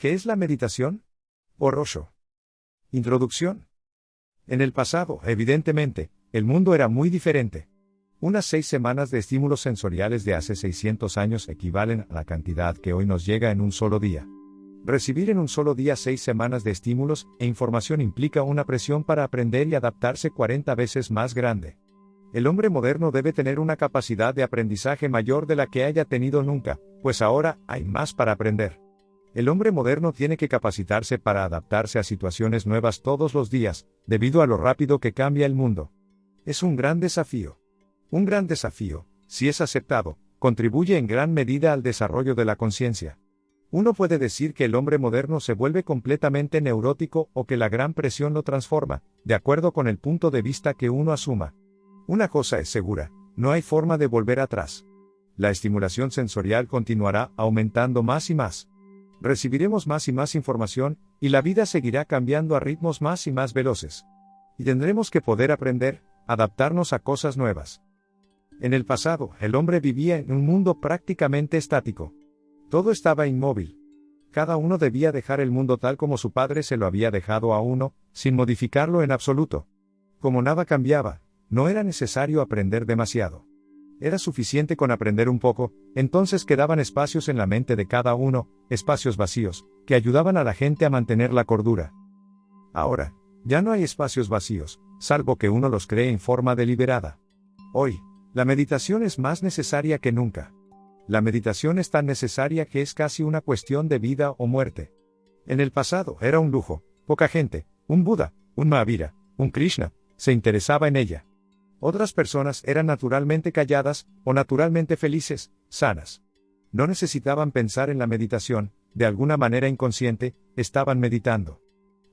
¿Qué es la meditación? Por Osho. Introducción. En el pasado, evidentemente, el mundo era muy diferente. Unas 6 semanas de estímulos sensoriales de hace 600 años equivalen a la cantidad que hoy nos llega en un solo día. Recibir en un solo día 6 semanas de estímulos e información implica una presión para aprender y adaptarse 40 veces más grande. El hombre moderno debe tener una capacidad de aprendizaje mayor de la que haya tenido nunca, pues ahora hay más para aprender. El hombre moderno tiene que capacitarse para adaptarse a situaciones nuevas todos los días, debido a lo rápido que cambia el mundo. Es un gran desafío. Un gran desafío, si es aceptado, contribuye en gran medida al desarrollo de la conciencia. Uno puede decir que el hombre moderno se vuelve completamente neurótico o que la gran presión lo transforma, de acuerdo con el punto de vista que uno asuma. Una cosa es segura, no hay forma de volver atrás. La estimulación sensorial continuará aumentando más y más. Recibiremos más y más información, y la vida seguirá cambiando a ritmos más y más veloces. Y tendremos que poder aprender, adaptarnos a cosas nuevas. En el pasado, el hombre vivía en un mundo prácticamente estático. Todo estaba inmóvil. Cada uno debía dejar el mundo tal como su padre se lo había dejado a uno, sin modificarlo en absoluto. Como nada cambiaba, no era necesario aprender demasiado. Era suficiente con aprender un poco, entonces quedaban espacios en la mente de cada uno, espacios vacíos, que ayudaban a la gente a mantener la cordura. Ahora, ya no hay espacios vacíos, salvo que uno los cree en forma deliberada. Hoy, la meditación es más necesaria que nunca. La meditación es tan necesaria que es casi una cuestión de vida o muerte. En el pasado era un lujo, poca gente, un Buda, un Mahavira, un Krishna, se interesaba en ella. Otras personas eran naturalmente calladas, o naturalmente felices, sanas. No necesitaban pensar en la meditación, de alguna manera inconsciente, estaban meditando.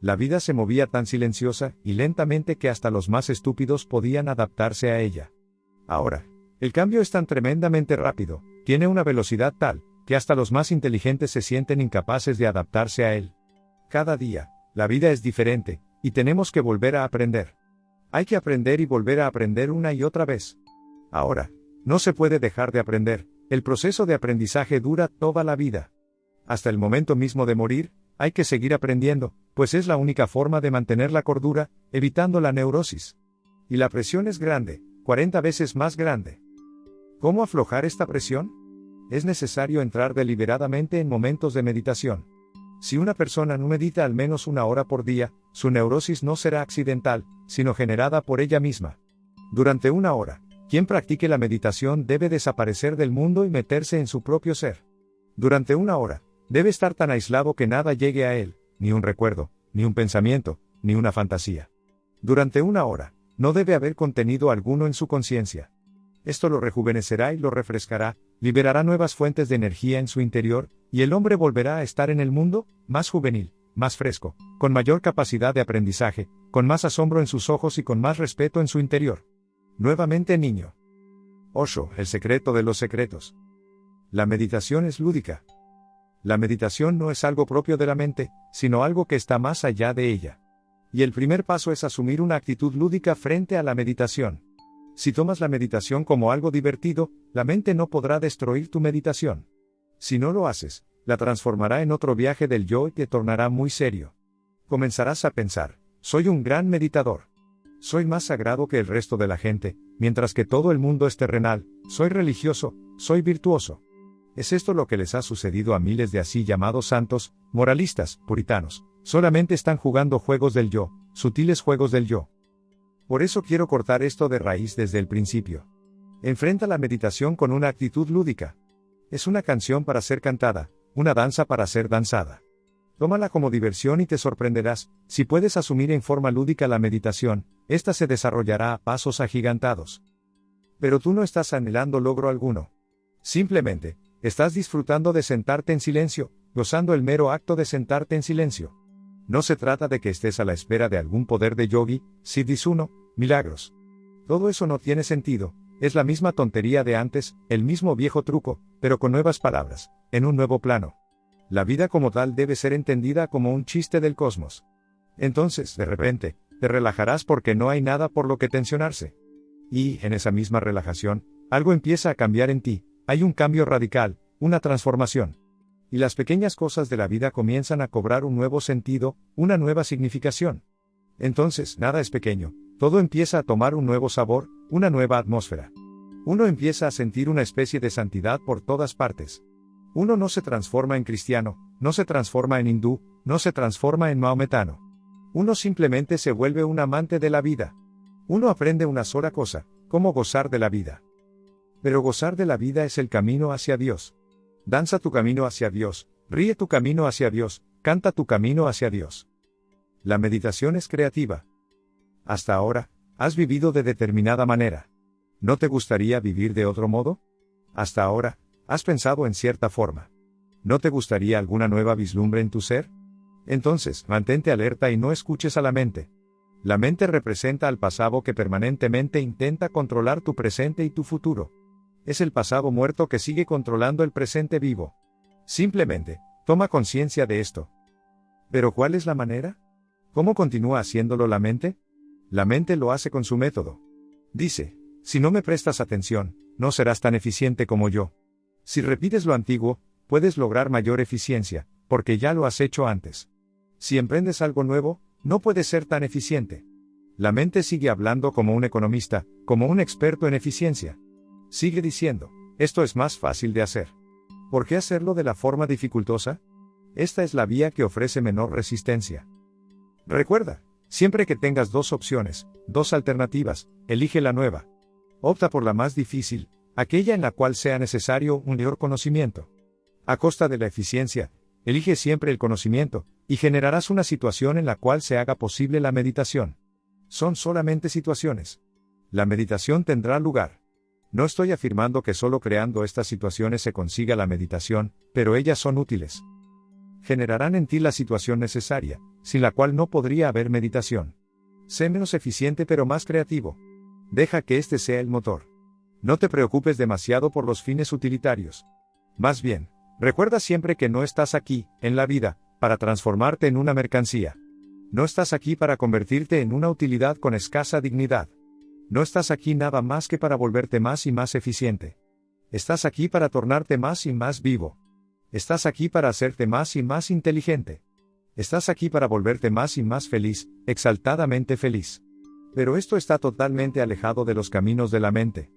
La vida se movía tan silenciosa y lentamente que hasta los más estúpidos podían adaptarse a ella. Ahora, el cambio es tan tremendamente rápido, tiene una velocidad tal, que hasta los más inteligentes se sienten incapaces de adaptarse a él. Cada día, la vida es diferente, y tenemos que volver a aprender. Hay que aprender y volver a aprender una y otra vez. Ahora, no se puede dejar de aprender, el proceso de aprendizaje dura toda la vida. Hasta el momento mismo de morir, hay que seguir aprendiendo, pues es la única forma de mantener la cordura, evitando la neurosis. Y la presión es grande, 40 veces más grande. ¿Cómo aflojar esta presión? Es necesario entrar deliberadamente en momentos de meditación. Si una persona no medita al menos 1 hora por día, su neurosis no será accidental, sino generada por ella misma. Durante 1 hora, quien practique la meditación debe desaparecer del mundo y meterse en su propio ser. Durante 1 hora, debe estar tan aislado que nada llegue a él, ni un recuerdo, ni un pensamiento, ni una fantasía. Durante 1 hora, no debe haber contenido alguno en su conciencia. Esto lo rejuvenecerá y lo refrescará, liberará nuevas fuentes de energía en su interior, y el hombre volverá a estar en el mundo, más juvenil, más fresco, con mayor capacidad de aprendizaje, con más asombro en sus ojos y con más respeto en su interior. Nuevamente niño. Osho, el secreto de los secretos. La meditación es lúdica. La meditación no es algo propio de la mente, sino algo que está más allá de ella. Y el primer paso es asumir una actitud lúdica frente a la meditación. Si tomas la meditación como algo divertido, la mente no podrá destruir tu meditación. Si no lo haces, la transformará en otro viaje del yo y te tornará muy serio. Comenzarás a pensar, soy un gran meditador. Soy más sagrado que el resto de la gente, mientras que todo el mundo es terrenal, soy religioso, soy virtuoso. ¿Es esto lo que les ha sucedido a miles de así llamados santos, moralistas, puritanos? Solamente están jugando juegos del yo, sutiles juegos del yo. Por eso quiero cortar esto de raíz desde el principio. Enfrenta la meditación con una actitud lúdica. Es una canción para ser cantada, una danza para ser danzada. Tómala como diversión y te sorprenderás, si puedes asumir en forma lúdica la meditación, esta se desarrollará a pasos agigantados. Pero tú no estás anhelando logro alguno. Simplemente, estás disfrutando de sentarte en silencio, gozando el mero acto de sentarte en silencio. No se trata de que estés a la espera de algún poder de yogi, siddhisuno, milagros. Todo eso no tiene sentido, es la misma tontería de antes, el mismo viejo truco, pero con nuevas palabras, en un nuevo plano. La vida como tal debe ser entendida como un chiste del cosmos. Entonces, de repente, te relajarás porque no hay nada por lo que tensionarse. Y, en esa misma relajación, algo empieza a cambiar en ti, hay un cambio radical, una transformación. Y las pequeñas cosas de la vida comienzan a cobrar un nuevo sentido, una nueva significación. Entonces, nada es pequeño, todo empieza a tomar un nuevo sabor, una nueva atmósfera. Uno empieza a sentir una especie de santidad por todas partes. Uno no se transforma en cristiano, no se transforma en hindú, no se transforma en maometano. Uno simplemente se vuelve un amante de la vida. Uno aprende una sola cosa, cómo gozar de la vida. Pero gozar de la vida es el camino hacia Dios. Danza tu camino hacia Dios, ríe tu camino hacia Dios, canta tu camino hacia Dios. La meditación es creativa. Hasta ahora, has vivido de determinada manera. ¿No te gustaría vivir de otro modo? Hasta ahora, has pensado en cierta forma. ¿No te gustaría alguna nueva vislumbre en tu ser? Entonces, mantente alerta y no escuches a la mente. La mente representa al pasado que permanentemente intenta controlar tu presente y tu futuro. Es el pasado muerto que sigue controlando el presente vivo. Simplemente, toma conciencia de esto. ¿Pero cuál es la manera? ¿Cómo continúa haciéndolo la mente? La mente lo hace con su método. Dice, si no me prestas atención, no serás tan eficiente como yo. Si repites lo antiguo, puedes lograr mayor eficiencia, porque ya lo has hecho antes. Si emprendes algo nuevo, no puedes ser tan eficiente. La mente sigue hablando como un economista, como un experto en eficiencia. Sigue diciendo, esto es más fácil de hacer. ¿Por qué hacerlo de la forma dificultosa? Esta es la vía que ofrece menor resistencia. Recuerda, siempre que tengas dos opciones, dos alternativas, elige la nueva. Opta por la más difícil, aquella en la cual sea necesario un mayor conocimiento. A costa de la eficiencia, elige siempre el conocimiento, y generarás una situación en la cual se haga posible la meditación. Son solamente situaciones. La meditación tendrá lugar. No estoy afirmando que solo creando estas situaciones se consiga la meditación, pero ellas son útiles. Generarán en ti la situación necesaria, sin la cual no podría haber meditación. Sé menos eficiente pero más creativo. Deja que este sea el motor. No te preocupes demasiado por los fines utilitarios. Más bien, recuerda siempre que no estás aquí, en la vida, para transformarte en una mercancía. No estás aquí para convertirte en una utilidad con escasa dignidad. No estás aquí nada más que para volverte más y más eficiente. Estás aquí para tornarte más y más vivo. Estás aquí para hacerte más y más inteligente. Estás aquí para volverte más y más feliz, exaltadamente feliz. Pero esto está totalmente alejado de los caminos de la mente.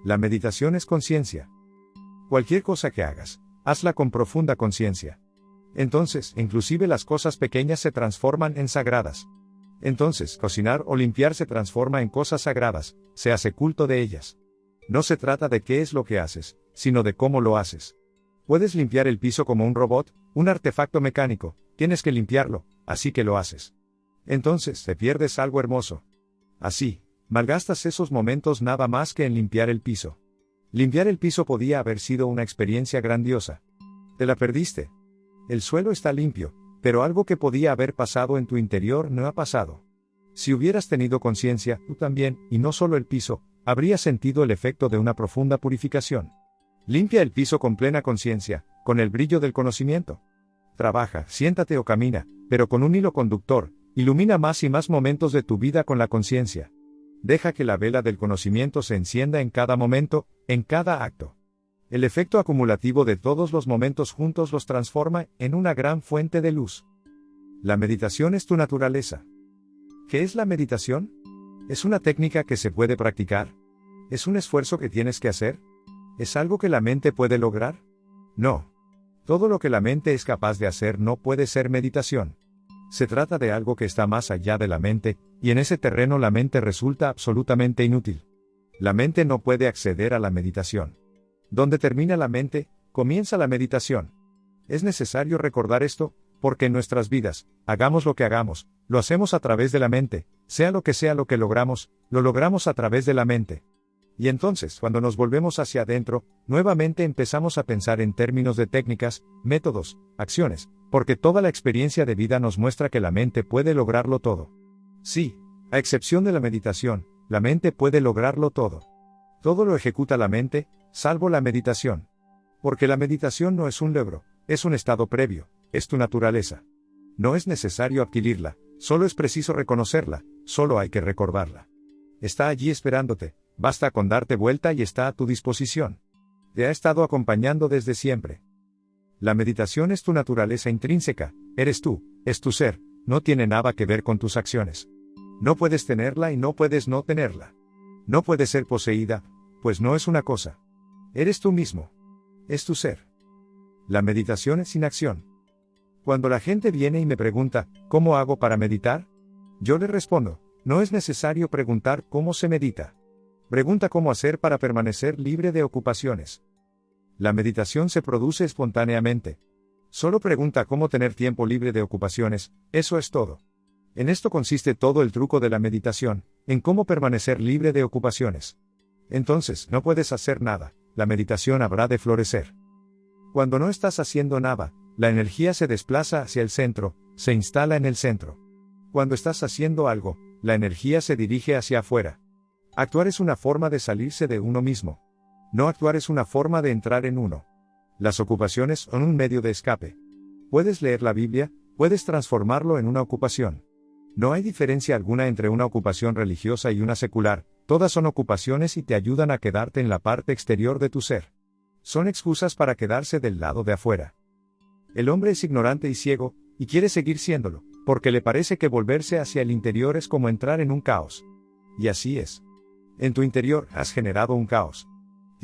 La meditación es conciencia. Cualquier cosa que hagas, hazla con profunda conciencia. Entonces, inclusive las cosas pequeñas se transforman en sagradas. Entonces, cocinar o limpiar se transforma en cosas sagradas, se hace culto de ellas. No se trata de qué es lo que haces, sino de cómo lo haces. Puedes limpiar el piso como un robot, un artefacto mecánico, tienes que limpiarlo, así que lo haces. Entonces, te pierdes algo hermoso. Así, malgastas esos momentos nada más que en limpiar el piso. Limpiar el piso podía haber sido una experiencia grandiosa. Te la perdiste. El suelo está limpio, pero algo que podía haber pasado en tu interior no ha pasado. Si hubieras tenido conciencia, tú también, y no solo el piso, habrías sentido el efecto de una profunda purificación. Limpia el piso con plena conciencia, con el brillo del conocimiento. Trabaja, siéntate o camina, pero con un hilo conductor, ilumina más y más momentos de tu vida con la conciencia. Deja que la vela del conocimiento se encienda en cada momento, en cada acto. El efecto acumulativo de todos los momentos juntos los transforma en una gran fuente de luz. La meditación es tu naturaleza. ¿Qué es la meditación? ¿Es una técnica que se puede practicar? ¿Es un esfuerzo que tienes que hacer? ¿Es algo que la mente puede lograr? No. Todo lo que la mente es capaz de hacer no puede ser meditación. Se trata de algo que está más allá de la mente, y en ese terreno la mente resulta absolutamente inútil. La mente no puede acceder a la meditación. Donde termina la mente, comienza la meditación. Es necesario recordar esto, porque en nuestras vidas, hagamos lo que hagamos, lo hacemos a través de la mente, sea lo que logramos, lo logramos a través de la mente. Y entonces, cuando nos volvemos hacia adentro, nuevamente empezamos a pensar en términos de técnicas, métodos, acciones, porque toda la experiencia de vida nos muestra que la mente puede lograrlo todo. Sí, a excepción de la meditación, la mente puede lograrlo todo. Todo lo ejecuta la mente, salvo la meditación. Porque la meditación no es un logro, es un estado previo, es tu naturaleza. No es necesario adquirirla, solo es preciso reconocerla, solo hay que recordarla. Está allí esperándote, basta con darte vuelta y está a tu disposición. Te ha estado acompañando desde siempre. La meditación es tu naturaleza intrínseca, eres tú, es tu ser, no tiene nada que ver con tus acciones. No puedes tenerla y no puedes no tenerla. No puedes ser poseída, pues no es una cosa. Eres tú mismo. Es tu ser. La meditación es sin acción. Cuando la gente viene y me pregunta, ¿cómo hago para meditar? Yo le respondo, no es necesario preguntar cómo se medita. Pregunta cómo hacer para permanecer libre de ocupaciones. La meditación se produce espontáneamente. Solo pregunta cómo tener tiempo libre de ocupaciones, eso es todo. En esto consiste todo el truco de la meditación, en cómo permanecer libre de ocupaciones. Entonces, no puedes hacer nada, la meditación habrá de florecer. Cuando no estás haciendo nada, la energía se desplaza hacia el centro, se instala en el centro. Cuando estás haciendo algo, la energía se dirige hacia afuera. Actuar es una forma de salirse de uno mismo. No actuar es una forma de entrar en uno. Las ocupaciones son un medio de escape. Puedes leer la Biblia, puedes transformarlo en una ocupación. No hay diferencia alguna entre una ocupación religiosa y una secular, todas son ocupaciones y te ayudan a quedarte en la parte exterior de tu ser. Son excusas para quedarse del lado de afuera. El hombre es ignorante y ciego, y quiere seguir siéndolo, porque le parece que volverse hacia el interior es como entrar en un caos. Y así es. En tu interior has generado un caos.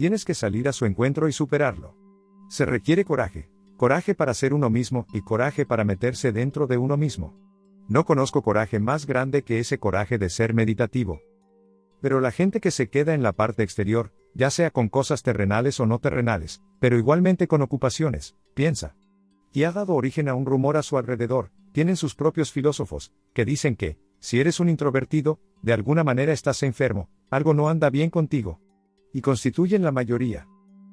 Tienes que salir a su encuentro y superarlo. Se requiere coraje, coraje para ser uno mismo y coraje para meterse dentro de uno mismo. No conozco coraje más grande que ese coraje de ser meditativo. Pero la gente que se queda en la parte exterior, ya sea con cosas terrenales o no terrenales, pero igualmente con ocupaciones, piensa. Y ha dado origen a un rumor a su alrededor, tienen sus propios filósofos, que dicen que, si eres un introvertido, de alguna manera estás enfermo, algo no anda bien contigo. Y constituyen la mayoría.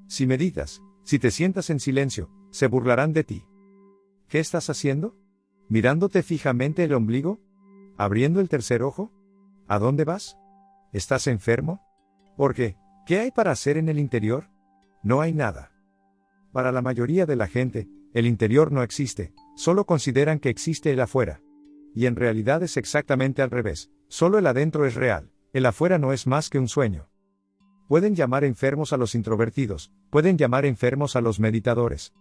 Si meditas, si te sientas en silencio, se burlarán de ti. ¿Qué estás haciendo? ¿Mirándote fijamente el ombligo? ¿Abriendo el tercer ojo? ¿A dónde vas? ¿Estás enfermo? ¿Por qué? ¿Qué hay para hacer en el interior? No hay nada. Para la mayoría de la gente, el interior no existe, solo consideran que existe el afuera. Y en realidad es exactamente al revés, solo el adentro es real, el afuera no es más que un sueño. Pueden llamar enfermos a los introvertidos, pueden llamar enfermos a los meditadores.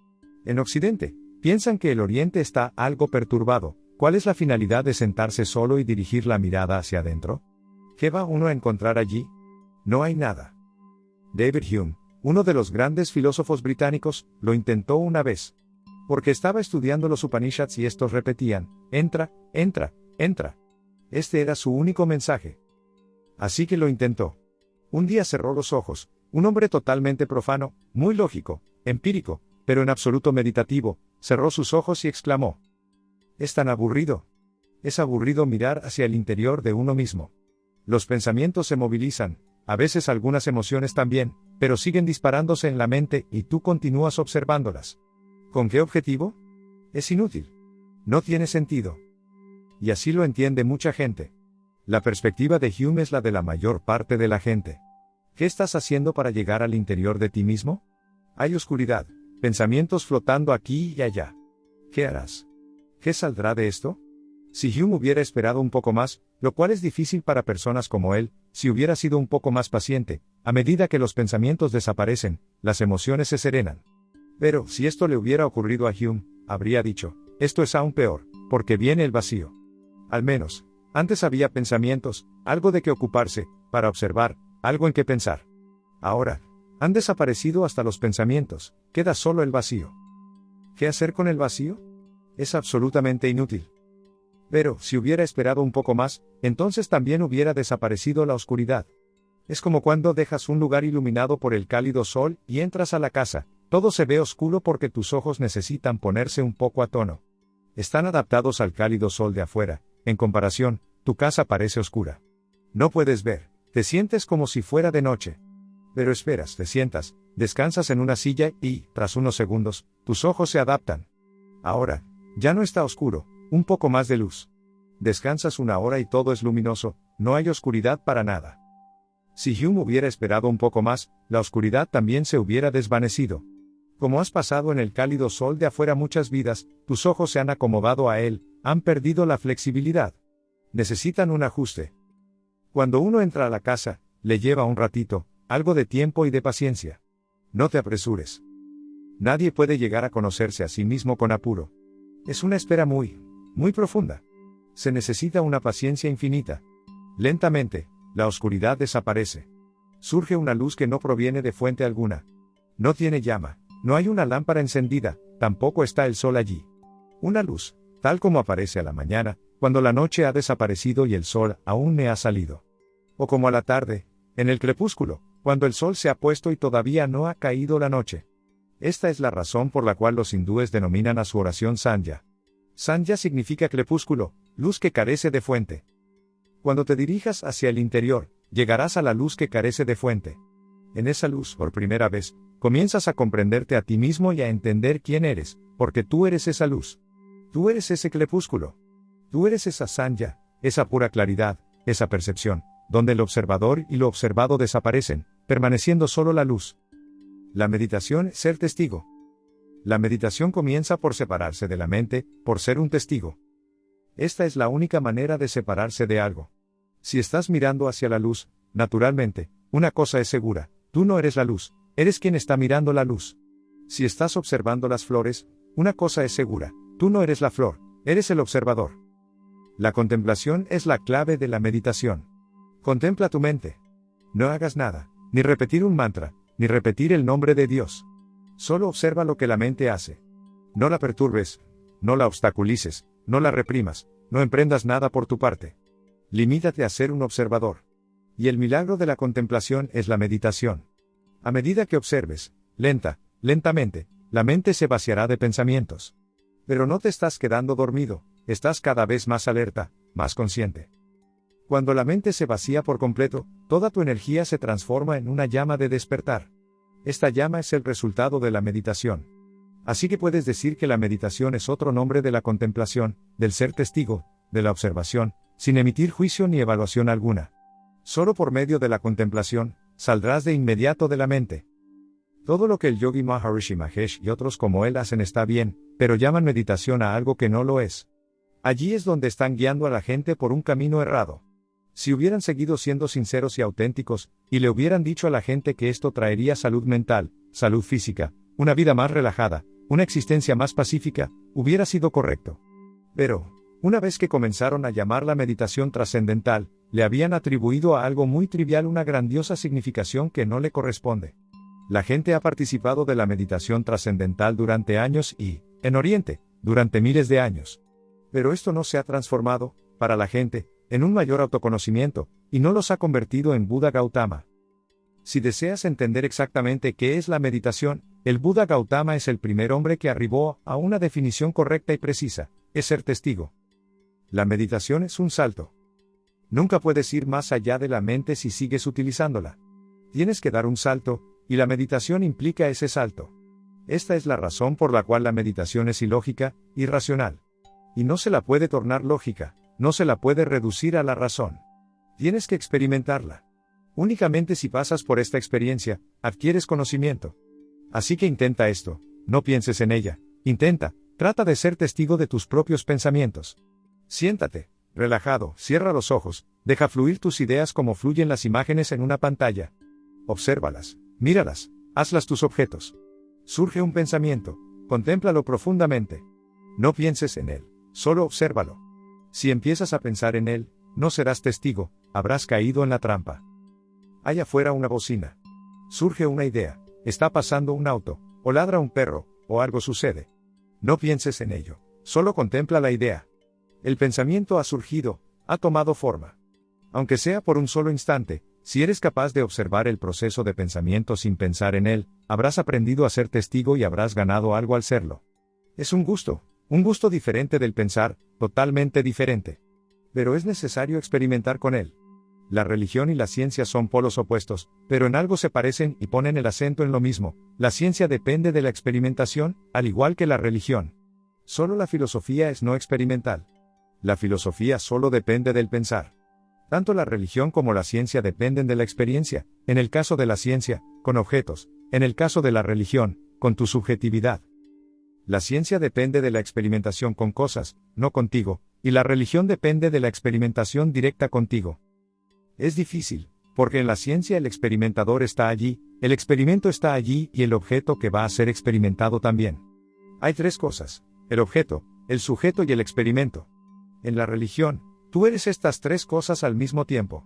En Occidente, piensan que el Oriente está algo perturbado. ¿Cuál es la finalidad de sentarse solo y dirigir la mirada hacia adentro? ¿Qué va uno a encontrar allí? No hay nada. David Hume, uno de los grandes filósofos británicos, lo intentó una vez. Porque estaba estudiando los Upanishads y estos repetían, entra, entra, entra. Este era su único mensaje. Así que lo intentó. Un día cerró los ojos, un hombre totalmente profano, muy lógico, empírico, pero en absoluto meditativo, cerró sus ojos y exclamó. Es tan aburrido. Es aburrido mirar hacia el interior de uno mismo. Los pensamientos se movilizan, a veces algunas emociones también, pero siguen disparándose en la mente y tú continúas observándolas. ¿Con qué objetivo? Es inútil. No tiene sentido. Y así lo entiende mucha gente. La perspectiva de Hume es la de la mayor parte de la gente. ¿Qué estás haciendo para llegar al interior de ti mismo? Hay oscuridad, pensamientos flotando aquí y allá. ¿Qué harás? ¿Qué saldrá de esto? Si Hume hubiera esperado un poco más, lo cual es difícil para personas como él, si hubiera sido un poco más paciente, a medida que los pensamientos desaparecen, las emociones se serenan. Pero, si esto le hubiera ocurrido a Hume, habría dicho, esto es aún peor, porque viene el vacío. Al menos, antes había pensamientos, algo de que ocuparse, para observar, algo en que pensar. Ahora, han desaparecido hasta los pensamientos, queda solo el vacío. ¿Qué hacer con el vacío? Es absolutamente inútil. Pero, si hubiera esperado un poco más, entonces también hubiera desaparecido la oscuridad. Es como cuando dejas un lugar iluminado por el cálido sol y entras a la casa, todo se ve oscuro porque tus ojos necesitan ponerse un poco a tono. Están adaptados al cálido sol de afuera, en comparación, tu casa parece oscura. No puedes ver, te sientes como si fuera de noche. Pero esperas, te sientas, descansas en una silla y, tras unos segundos, tus ojos se adaptan. Ahora, ya no está oscuro, un poco más de luz. Descansas una hora y todo es luminoso, no hay oscuridad para nada. Si Hume hubiera esperado un poco más, la oscuridad también se hubiera desvanecido. Como has pasado en el cálido sol de afuera muchas vidas, tus ojos se han acomodado a él, han perdido la flexibilidad. Necesitan un ajuste. Cuando uno entra a la casa, le lleva un ratito, algo de tiempo y de paciencia. No te apresures. Nadie puede llegar a conocerse a sí mismo con apuro. Es una espera muy profunda. Se necesita una paciencia infinita. Lentamente, la oscuridad desaparece. Surge una luz que no proviene de fuente alguna. No tiene llama, no hay una lámpara encendida, tampoco está el sol allí. Una luz, tal como aparece a la mañana, cuando la noche ha desaparecido y el sol aún no ha salido. O como a la tarde, en el crepúsculo, cuando el sol se ha puesto y todavía no ha caído la noche. Esta es la razón por la cual los hindúes denominan a su oración Sandhya. Sandhya significa crepúsculo, luz que carece de fuente. Cuando te dirijas hacia el interior, llegarás a la luz que carece de fuente. En esa luz, por primera vez, comienzas a comprenderte a ti mismo y a entender quién eres, porque tú eres esa luz. Tú eres ese crepúsculo. Tú eres esa Sandhya, esa pura claridad, esa percepción, donde el observador y lo observado desaparecen, permaneciendo solo la luz. La meditación es ser testigo. La meditación comienza por separarse de la mente, por ser un testigo. Esta es la única manera de separarse de algo. Si estás mirando hacia la luz, naturalmente, una cosa es segura, tú no eres la luz, eres quien está mirando la luz. Si estás observando las flores, una cosa es segura, tú no eres la flor, eres el observador. La contemplación es la clave de la meditación. Contempla tu mente. No hagas nada, ni repetir un mantra, ni repetir el nombre de Dios. Solo observa lo que la mente hace. No la perturbes, no la obstaculices, no la reprimas, no emprendas nada por tu parte. Limítate a ser un observador. Y el milagro de la contemplación es la meditación. A medida que observes, lentamente, la mente se vaciará de pensamientos. Pero no te estás quedando dormido, estás cada vez más alerta, más consciente. Cuando la mente se vacía por completo, toda tu energía se transforma en una llama de despertar. Esta llama es el resultado de la meditación. Así que puedes decir que la meditación es otro nombre de la contemplación, del ser testigo, de la observación, sin emitir juicio ni evaluación alguna. Solo por medio de la contemplación, saldrás de inmediato de la mente. Todo lo que el Yogi Maharishi Mahesh y otros como él hacen está bien, pero llaman meditación a algo que no lo es. Allí es donde están guiando a la gente por un camino errado. Si hubieran seguido siendo sinceros y auténticos, y le hubieran dicho a la gente que esto traería salud mental, salud física, una vida más relajada, una existencia más pacífica, hubiera sido correcto. Pero, una vez que comenzaron a llamar la meditación trascendental, le habían atribuido a algo muy trivial una grandiosa significación que no le corresponde. La gente ha participado de la meditación trascendental durante años y, en Oriente, durante miles de años. Pero esto no se ha transformado, para la gente, en un mayor autoconocimiento, y no los ha convertido en Buda Gautama. Si deseas entender exactamente qué es la meditación, el Buda Gautama es el primer hombre que arribó a una definición correcta y precisa, es ser testigo. La meditación es un salto. Nunca puedes ir más allá de la mente si sigues utilizándola. Tienes que dar un salto, y la meditación implica ese salto. Esta es la razón por la cual la meditación es ilógica, irracional. Y no se la puede tornar lógica. No se la puede reducir a la razón. Tienes que experimentarla. Únicamente si pasas por esta experiencia, adquieres conocimiento. Así que intenta esto, no pienses en ella, trata de ser testigo de tus propios pensamientos. Siéntate, relajado, cierra los ojos, deja fluir tus ideas como fluyen las imágenes en una pantalla. Obsérvalas, míralas, hazlas tus objetos. Surge un pensamiento, contémplalo profundamente. No pienses en él, solo obsérvalo. Si empiezas a pensar en él, no serás testigo, habrás caído en la trampa. Hay afuera una bocina. Surge una idea, está pasando un auto, o ladra un perro, o algo sucede. No pienses en ello, solo contempla la idea. El pensamiento ha surgido, ha tomado forma. Aunque sea por un solo instante, si eres capaz de observar el proceso de pensamiento sin pensar en él, habrás aprendido a ser testigo y habrás ganado algo al serlo. Es un gusto diferente del pensar, totalmente diferente. Pero es necesario experimentar con él. La religión y la ciencia son polos opuestos, pero en algo se parecen y ponen el acento en lo mismo. La ciencia depende de la experimentación, al igual que la religión. Solo la filosofía es no experimental. La filosofía solo depende del pensar. Tanto la religión como la ciencia dependen de la experiencia, en el caso de la ciencia, con objetos, en el caso de la religión, con tu subjetividad. La ciencia depende de la experimentación con cosas, no contigo, y la religión depende de la experimentación directa contigo. Es difícil, Porque en la ciencia el experimentador está allí, el experimento está allí y el objeto que va a ser experimentado también. Hay tres cosas: el objeto, el sujeto y el experimento. En la religión, tú eres estas tres cosas al mismo tiempo.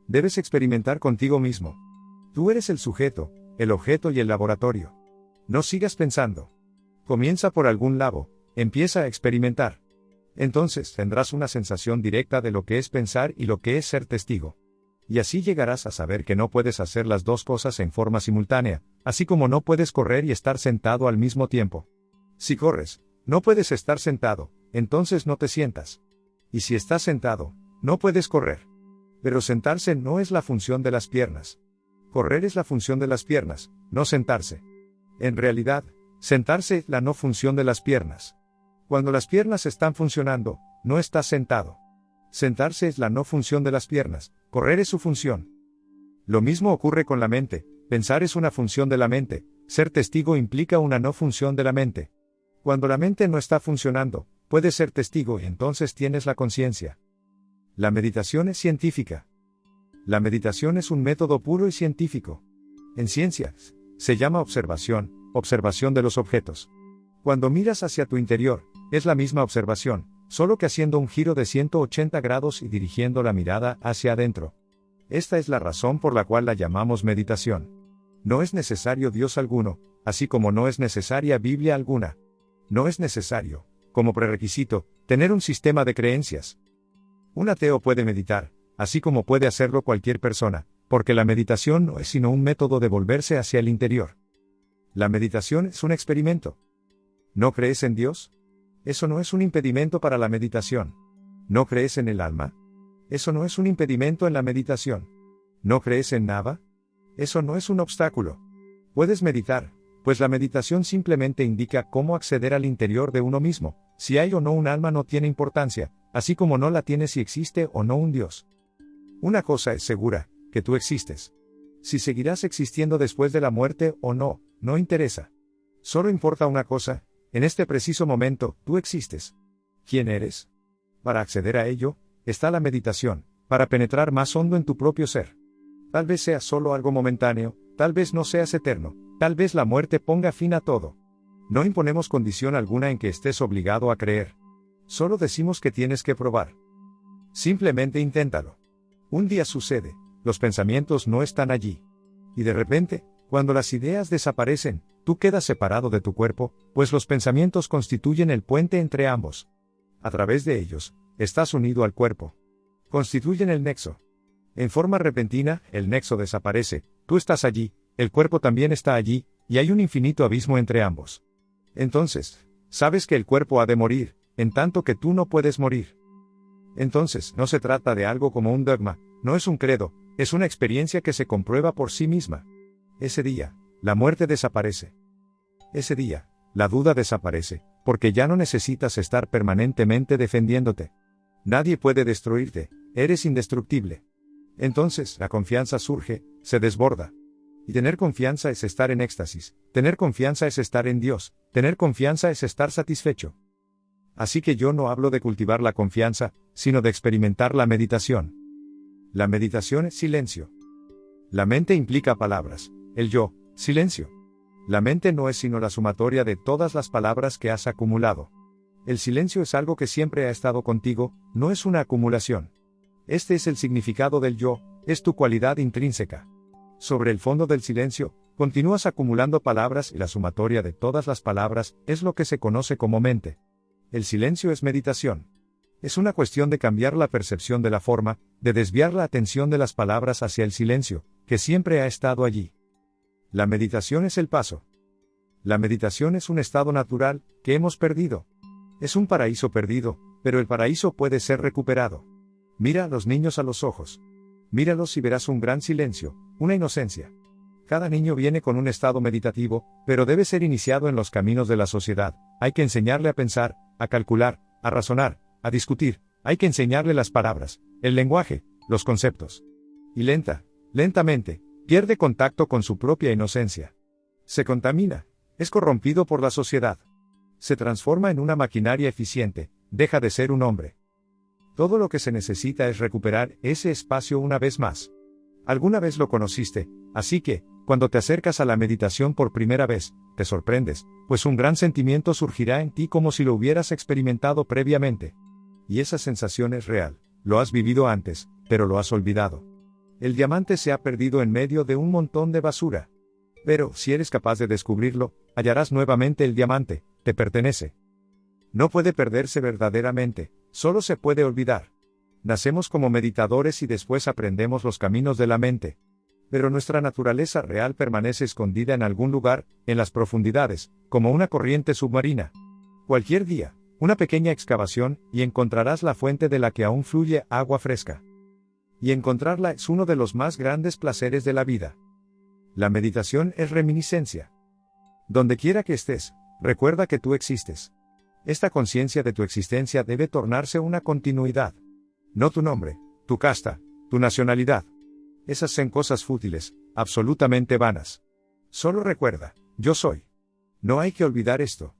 Debes experimentar contigo mismo. Tú eres el sujeto, el objeto y el laboratorio. No sigas pensando. Comienza por algún lado, empieza a experimentar. Entonces tendrás una sensación directa de lo que es pensar y lo que es ser testigo. Y así llegarás a saber que no puedes hacer las dos cosas en forma simultánea, así como no puedes correr y estar sentado al mismo tiempo. Si corres, no puedes estar sentado, entonces no te sientas. Y si estás sentado, no puedes correr. Pero sentarse no es la función de las piernas. Correr es la función de las piernas, no sentarse. En realidad, sentarse es la no función de las piernas. Cuando las piernas están funcionando, no estás sentado. Sentarse es la no función de las piernas, correr es su función. Lo mismo ocurre con la mente, pensar es una función de la mente, ser testigo implica una no función de la mente. Cuando la mente no está funcionando, puedes ser testigo y entonces tienes la conciencia. La meditación es científica. La meditación es un método puro y científico. En ciencias, se llama observación de los objetos. Cuando miras hacia tu interior, es la misma observación, solo que haciendo un giro de 180 grados y dirigiendo la mirada hacia adentro. Esta es la razón por la cual la llamamos meditación. No es necesario Dios alguno, así como no es necesaria Biblia alguna. No es necesario, como prerequisito, tener un sistema de creencias. Un ateo puede meditar, así como puede hacerlo cualquier persona, porque la meditación no es sino un método de volverse hacia el interior. La meditación es un experimento. ¿No crees en Dios? Eso no es un impedimento para la meditación. ¿No crees en el alma? Eso no es un impedimento en la meditación. ¿No crees en nada? Eso no es un obstáculo. Puedes meditar, pues la meditación simplemente indica cómo acceder al interior de uno mismo. Si hay o no un alma no tiene importancia, así como no la tiene si existe o no un Dios. Una cosa es segura, que tú existes. Si seguirás existiendo después de la muerte o no, no interesa. Solo importa una cosa: en este preciso momento, tú existes. ¿Quién eres? Para acceder a ello, está la meditación, para penetrar más hondo en tu propio ser. Tal vez seas solo algo momentáneo, tal vez no seas eterno, tal vez la muerte ponga fin a todo. No imponemos condición alguna en que estés obligado a creer. Solo decimos que tienes que probar. Simplemente inténtalo. Un día sucede, los pensamientos no están allí. Y de repente, cuando las ideas desaparecen, tú quedas separado de tu cuerpo, pues los pensamientos constituyen el puente entre ambos. A través de ellos, estás unido al cuerpo. Constituyen el nexo. En forma repentina, el nexo desaparece, tú estás allí, el cuerpo también está allí, y hay un infinito abismo entre ambos. Entonces, sabes que el cuerpo ha de morir, en tanto que tú no puedes morir. Entonces, no se trata de algo como un dogma, no es un credo, es una experiencia que se comprueba por sí misma. Ese día, la muerte desaparece. Ese día, la duda desaparece, porque ya no necesitas estar permanentemente defendiéndote. Nadie puede destruirte, eres indestructible. Entonces, la confianza surge, se desborda. Y tener confianza es estar en éxtasis, tener confianza es estar en Dios, tener confianza es estar satisfecho. Así que yo no hablo de cultivar la confianza, sino de experimentar la meditación. La meditación es silencio. La mente implica palabras, el yo, silencio. La mente no es sino la sumatoria de todas las palabras que has acumulado. El silencio es algo que siempre ha estado contigo, no es una acumulación. Este es el significado del yo, es tu cualidad intrínseca. Sobre el fondo del silencio, continúas acumulando palabras y la sumatoria de todas las palabras es lo que se conoce como mente. El silencio es meditación. Es una cuestión de cambiar la percepción de la forma, de desviar la atención de las palabras hacia el silencio, que siempre ha estado allí. La meditación es el paso. La meditación es un estado natural, que hemos perdido. Es un paraíso perdido, pero el paraíso puede ser recuperado. Mira a los niños a los ojos. Míralos y verás un gran silencio, una inocencia. Cada niño viene con un estado meditativo, pero debe ser iniciado en los caminos de la sociedad. Hay que enseñarle a pensar, a calcular, a razonar, a discutir. Hay que enseñarle las palabras, el lenguaje, los conceptos. Y lentamente, pierde contacto con su propia inocencia. Se contamina, es corrompido por la sociedad. Se transforma en una maquinaria eficiente, deja de ser un hombre. Todo lo que se necesita es recuperar ese espacio una vez más. Alguna vez lo conociste, así que, cuando te acercas a la meditación por primera vez, te sorprendes, pues un gran sentimiento surgirá en ti como si lo hubieras experimentado previamente. Y esa sensación es real, lo has vivido antes, pero lo has olvidado. El diamante se ha perdido en medio de un montón de basura. Pero, si eres capaz de descubrirlo, hallarás nuevamente el diamante, te pertenece. No puede perderse verdaderamente, solo se puede olvidar. Nacemos como meditadores y después aprendemos los caminos de la mente. Pero nuestra naturaleza real permanece escondida en algún lugar, en las profundidades, como una corriente submarina. Cualquier día, una pequeña excavación, y encontrarás la fuente de la que aún fluye agua fresca. Y encontrarla es uno de los más grandes placeres de la vida. La meditación es reminiscencia. Donde quiera que estés, recuerda que tú existes. Esta conciencia de tu existencia debe tornarse una continuidad. No tu nombre, tu casta, tu nacionalidad. Esas son cosas fútiles, absolutamente vanas. Solo recuerda, yo soy. No hay que olvidar esto.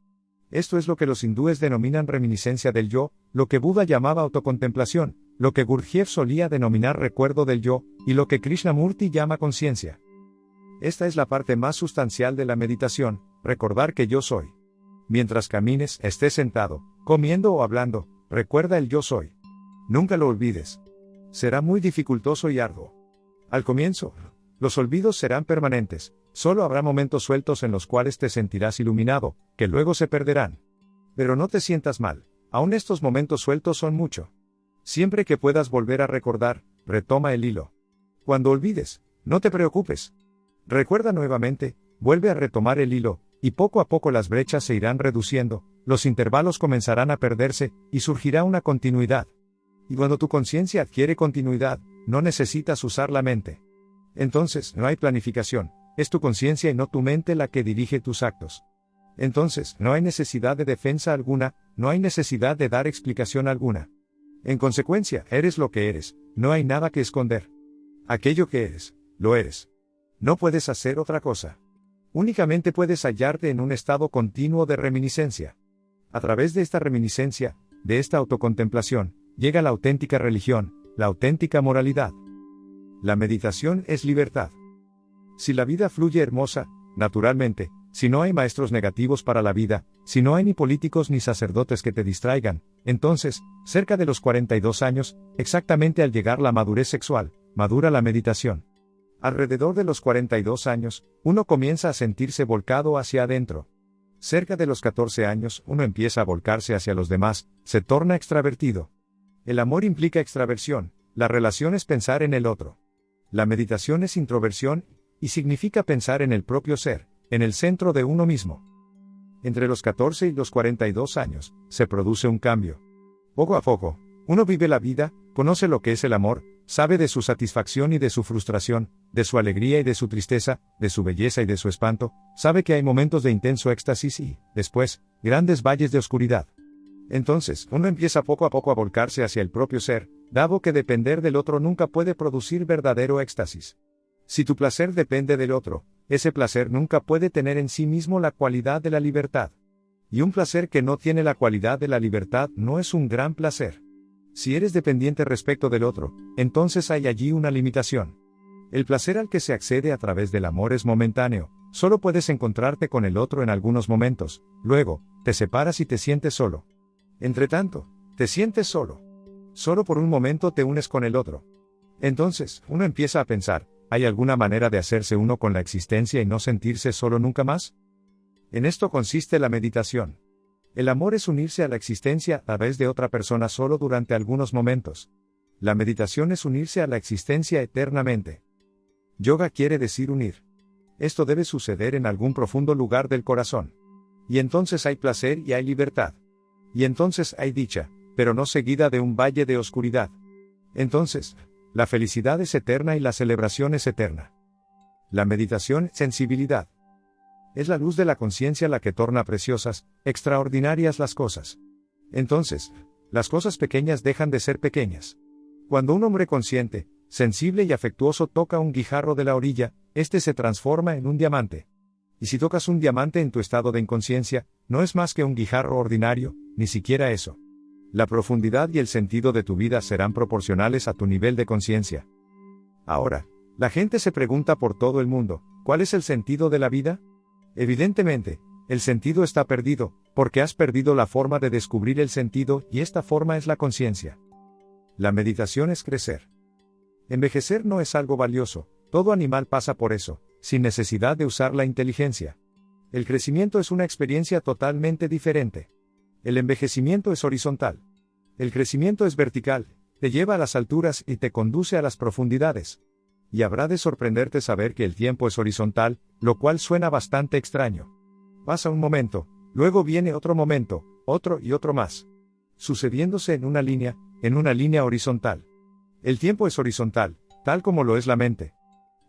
Esto es lo que los hindúes denominan reminiscencia del yo, lo que Buda llamaba autocontemplación, lo que Gurdjieff solía denominar recuerdo del yo, y lo que Krishnamurti llama conciencia. Esta es la parte más sustancial de la meditación, recordar que yo soy. Mientras camines, estés sentado, comiendo o hablando, recuerda el yo soy. Nunca lo olvides. Será muy dificultoso y arduo. Al comienzo, los olvidos serán permanentes, solo habrá momentos sueltos en los cuales te sentirás iluminado, que luego se perderán. Pero no te sientas mal, aún estos momentos sueltos son mucho. Siempre que puedas volver a recordar, retoma el hilo. Cuando olvides, no te preocupes. Recuerda nuevamente, vuelve a retomar el hilo, y poco a poco las brechas se irán reduciendo, los intervalos comenzarán a perderse, y surgirá una continuidad. Y cuando tu conciencia adquiere continuidad, no necesitas usar la mente. Entonces, no hay planificación, es tu conciencia y no tu mente la que dirige tus actos. Entonces, no hay necesidad de defensa alguna, no hay necesidad de dar explicación alguna. En consecuencia, eres lo que eres, no hay nada que esconder. Aquello que eres, lo eres. No puedes hacer otra cosa. Únicamente puedes hallarte en un estado continuo de reminiscencia. A través de esta reminiscencia, de esta autocontemplación, llega la auténtica religión, la auténtica moralidad. La meditación es libertad. Si la vida fluye hermosa, naturalmente, si no hay maestros negativos para la vida, si no hay ni políticos ni sacerdotes que te distraigan, entonces, cerca de los 42 años, exactamente al llegar la madurez sexual, madura la meditación. Alrededor de los 42 años, uno comienza a sentirse volcado hacia adentro. Cerca de los 14 años, uno empieza a volcarse hacia los demás, se torna extravertido. El amor implica extraversión, la relación es pensar en el otro. La meditación es introversión, y significa pensar en el propio ser, en el centro de uno mismo. Entre los 14 y los 42 años, se produce un cambio. Poco a poco, uno vive la vida, conoce lo que es el amor, sabe de su satisfacción y de su frustración, de su alegría y de su tristeza, de su belleza y de su espanto, sabe que hay momentos de intenso éxtasis y, después, grandes valles de oscuridad. Entonces, uno empieza poco a poco a volcarse hacia el propio ser, dado que depender del otro nunca puede producir verdadero éxtasis. Si tu placer depende del otro, ese placer nunca puede tener en sí mismo la cualidad de la libertad. Y un placer que no tiene la cualidad de la libertad no es un gran placer. Si eres dependiente respecto del otro, entonces hay allí una limitación. El placer al que se accede a través del amor es momentáneo, solo puedes encontrarte con el otro en algunos momentos, luego, te separas y te sientes solo. Entretanto, te sientes solo. Solo por un momento te unes con el otro. Entonces, uno empieza a pensar, ¿hay alguna manera de hacerse uno con la existencia y no sentirse solo nunca más? En esto consiste la meditación. El amor es unirse a la existencia a través de otra persona solo durante algunos momentos. La meditación es unirse a la existencia eternamente. Yoga quiere decir unir. Esto debe suceder en algún profundo lugar del corazón. Y entonces hay placer y hay libertad. Y entonces hay dicha, pero no seguida de un valle de oscuridad. Entonces, la felicidad es eterna y la celebración es eterna. La meditación, sensibilidad. Es la luz de la conciencia la que torna preciosas, extraordinarias las cosas. Entonces, las cosas pequeñas dejan de ser pequeñas. Cuando un hombre consciente, sensible y afectuoso toca un guijarro de la orilla, este se transforma en un diamante. Y si tocas un diamante en tu estado de inconsciencia, no es más que un guijarro ordinario, ni siquiera eso. La profundidad y el sentido de tu vida serán proporcionales a tu nivel de conciencia. Ahora, La gente se pregunta por todo el mundo, ¿cuál es el sentido de la vida? Evidentemente, el sentido está perdido, porque has perdido la forma de descubrir el sentido, y esta forma es la conciencia. La meditación es crecer. Envejecer no es algo valioso, todo animal pasa por eso, sin necesidad de usar la inteligencia. El crecimiento es una experiencia totalmente diferente. El envejecimiento es horizontal. El crecimiento es vertical, te lleva a las alturas y te conduce a las profundidades. Y habrá de sorprenderte saber que el tiempo es horizontal, lo cual suena bastante extraño. Pasa un momento, luego viene otro momento, otro y otro más. Sucediéndose en una línea horizontal. El tiempo es horizontal, tal como lo es la mente.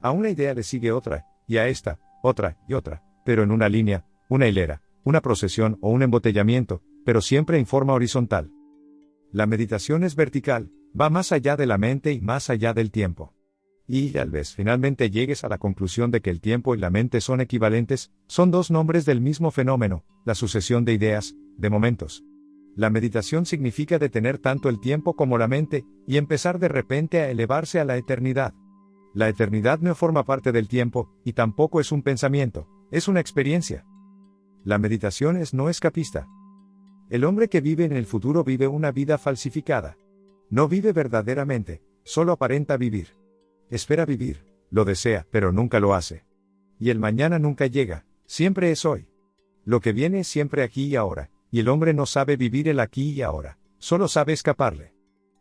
A una idea le sigue otra, y a esta, otra y otra, pero en una línea, una hilera, una procesión o un embotellamiento, pero siempre en forma horizontal. La meditación es vertical, va más allá de la mente y más allá del tiempo. Y tal vez finalmente llegues a la conclusión de que el tiempo y la mente son equivalentes, son dos nombres del mismo fenómeno, la sucesión de ideas, de momentos. La meditación significa detener tanto el tiempo como la mente, y empezar de repente a elevarse a la eternidad. La eternidad no forma parte del tiempo, y tampoco es un pensamiento, es una experiencia. La meditación es no escapista. El hombre que vive en el futuro vive una vida falsificada. No vive verdaderamente, solo aparenta vivir. Espera vivir, lo desea, pero nunca lo hace. Y el mañana nunca llega, siempre es hoy. Lo que viene es siempre aquí y ahora, y el hombre no sabe vivir el aquí y ahora, solo sabe escaparle.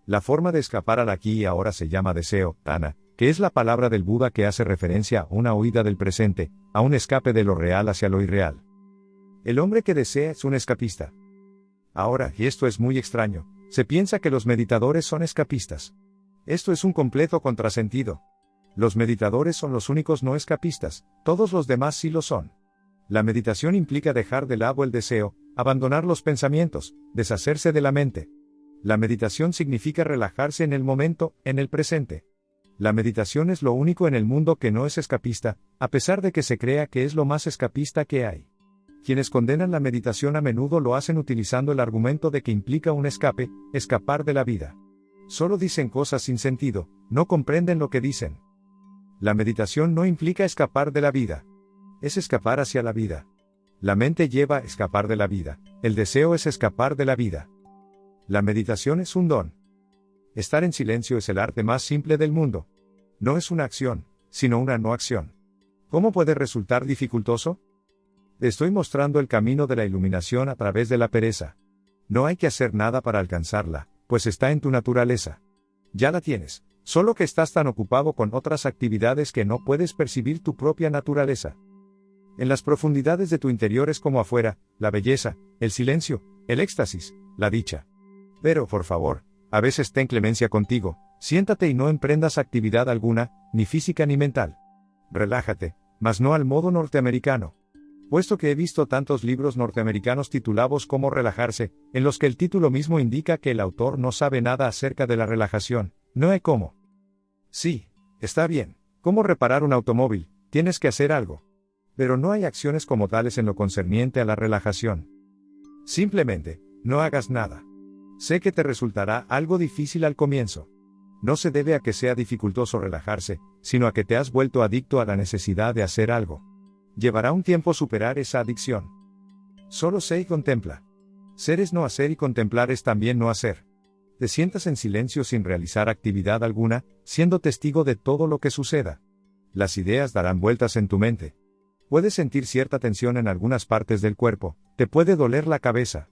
La forma de escapar al aquí y ahora se llama deseo, Tana, que es la palabra del Buda que hace referencia a una huida del presente, a un escape de lo real hacia lo irreal. El hombre que desea es un escapista. Ahora, y esto es muy extraño, se piensa que los meditadores son escapistas. Esto es un completo contrasentido. Los meditadores son los únicos no escapistas, todos los demás sí lo son. La meditación implica dejar de lado el deseo, abandonar los pensamientos, deshacerse de la mente. La meditación significa relajarse en el momento, en el presente. La meditación es lo único en el mundo que no es escapista, a pesar de que se crea que es lo más escapista que hay. Quienes condenan la meditación a menudo lo hacen utilizando el argumento de que implica un escape, escapar de la vida. Solo dicen cosas sin sentido, no comprenden lo que dicen. La meditación no implica escapar de la vida. Es escapar hacia la vida. La mente lleva a escapar de la vida, el deseo es escapar de la vida. La meditación es un don. Estar en silencio es el arte más simple del mundo. No es una acción, sino una no acción. ¿Cómo puede resultar dificultoso? Te estoy mostrando el camino de la iluminación a través de la pereza. No hay que hacer nada para alcanzarla, pues está en tu naturaleza. Ya la tienes, solo que estás tan ocupado con otras actividades que no puedes percibir tu propia naturaleza. En las profundidades de tu interior es como afuera, la belleza, el silencio, el éxtasis, la dicha. Pero, por favor, a veces ten clemencia contigo, siéntate y no emprendas actividad alguna, ni física ni mental. Relájate, mas no al modo norteamericano. Puesto que he visto tantos libros norteamericanos titulados Cómo relajarse, en los que el título mismo indica que el autor no sabe nada acerca de la relajación, no hay cómo. Sí, está bien, ¿cómo reparar un automóvil? Tienes que hacer algo. Pero no hay acciones como tales en lo concerniente a la relajación. Simplemente, no hagas nada. Sé que te resultará algo difícil al comienzo. No se debe a que sea dificultoso relajarse, sino a que te has vuelto adicto a la necesidad de hacer algo. Llevará un tiempo superar esa adicción. Solo sé y contempla. Ser es no hacer y contemplar es también no hacer. Te sientas en silencio sin realizar actividad alguna, siendo testigo de todo lo que suceda. Las ideas darán vueltas en tu mente. Puedes sentir cierta tensión en algunas partes del cuerpo, te puede doler la cabeza.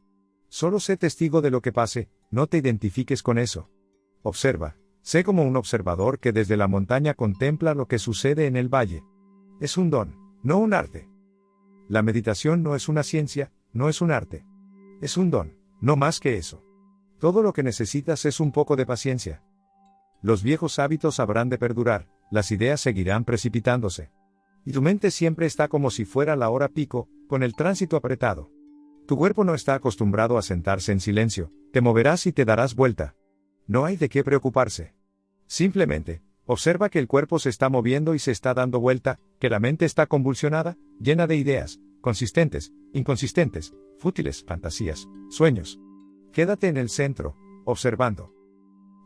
Solo sé testigo de lo que pase, no te identifiques con eso. Observa, sé como un observador que desde la montaña contempla lo que sucede en el valle. Es un don, no un arte. La meditación no es una ciencia, no es un arte. Es un don, no más que eso. Todo lo que necesitas es un poco de paciencia. Los viejos hábitos habrán de perdurar, las ideas seguirán precipitándose. Y tu mente siempre está como si fuera la hora pico, con el tránsito apretado. Tu cuerpo no está acostumbrado a sentarse en silencio, te moverás y te darás vuelta. No hay de qué preocuparse. Simplemente, observa que el cuerpo se está moviendo y se está dando vuelta, que la mente está convulsionada, llena de ideas, consistentes, inconsistentes, fútiles, fantasías, sueños. Quédate en el centro, observando.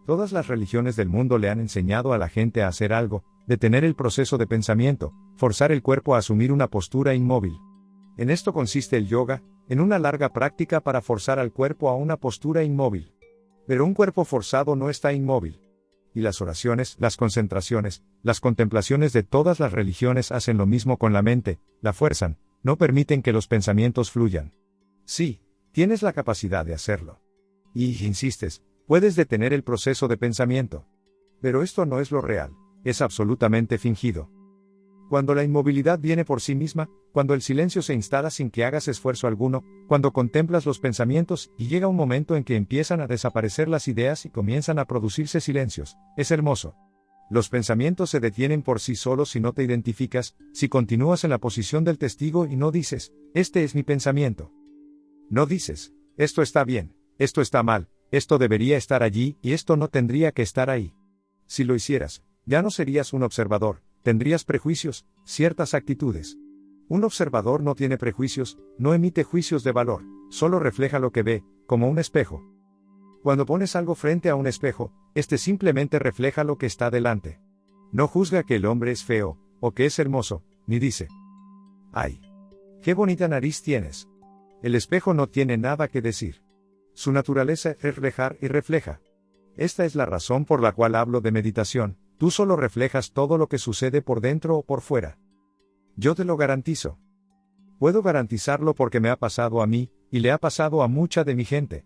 Todas las religiones del mundo le han enseñado a la gente a hacer algo, detener el proceso de pensamiento, forzar el cuerpo a asumir una postura inmóvil. En esto consiste el yoga, en una larga práctica para forzar al cuerpo a una postura inmóvil. Pero un cuerpo forzado no está inmóvil. Y las oraciones, las concentraciones, las contemplaciones de todas las religiones hacen lo mismo con la mente, la fuerzan, no permiten que los pensamientos fluyan. Sí, tienes la capacidad de hacerlo. Y, insistes, puedes detener el proceso de pensamiento. Pero esto no es lo real, es absolutamente fingido. Cuando la inmovilidad viene por sí misma, cuando el silencio se instala sin que hagas esfuerzo alguno, cuando contemplas los pensamientos y llega un momento en que empiezan a desaparecer las ideas y comienzan a producirse silencios, es hermoso. Los pensamientos se detienen por sí solos si no te identificas, si continúas en la posición del testigo y no dices, este es mi pensamiento. No dices, esto está bien, esto está mal, esto debería estar allí y esto no tendría que estar ahí. Si lo hicieras, ya no serías un observador, tendrías prejuicios, ciertas actitudes. Un observador no tiene prejuicios, no emite juicios de valor, solo refleja lo que ve, como un espejo. Cuando pones algo frente a un espejo, este simplemente refleja lo que está delante. No juzga que el hombre es feo, o que es hermoso, ni dice, ¡ay! ¡Qué bonita nariz tienes! El espejo no tiene nada que decir. Su naturaleza es reflejar y refleja. Esta es la razón por la cual hablo de meditación, tú solo reflejas todo lo que sucede por dentro o por fuera. Yo te lo garantizo. Puedo garantizarlo porque me ha pasado a mí, y le ha pasado a mucha de mi gente.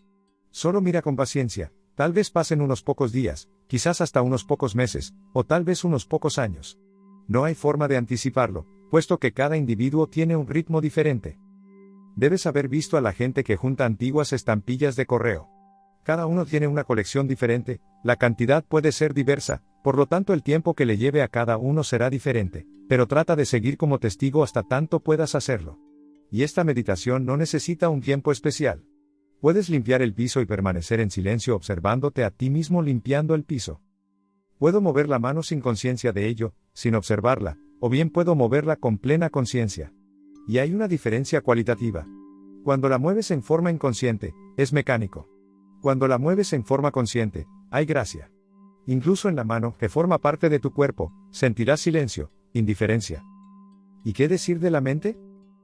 Solo mira con paciencia, tal vez pasen unos pocos días, quizás hasta unos pocos meses, o tal vez unos pocos años. No hay forma de anticiparlo, puesto que cada individuo tiene un ritmo diferente. Debes haber visto a la gente que junta antiguas estampillas de correo. Cada uno tiene una colección diferente, la cantidad puede ser diversa, por lo tanto el tiempo que le lleve a cada uno será diferente, pero trata de seguir como testigo hasta tanto puedas hacerlo. Y esta meditación no necesita un tiempo especial. Puedes limpiar el piso y permanecer en silencio observándote a ti mismo limpiando el piso. Puedo mover la mano sin conciencia de ello, sin observarla, o bien puedo moverla con plena conciencia. Y hay una diferencia cualitativa. Cuando la mueves en forma inconsciente, es mecánico. Cuando la mueves en forma consciente, hay gracia. Incluso en la mano, que forma parte de tu cuerpo, sentirás silencio, indiferencia. ¿Y qué decir de la mente?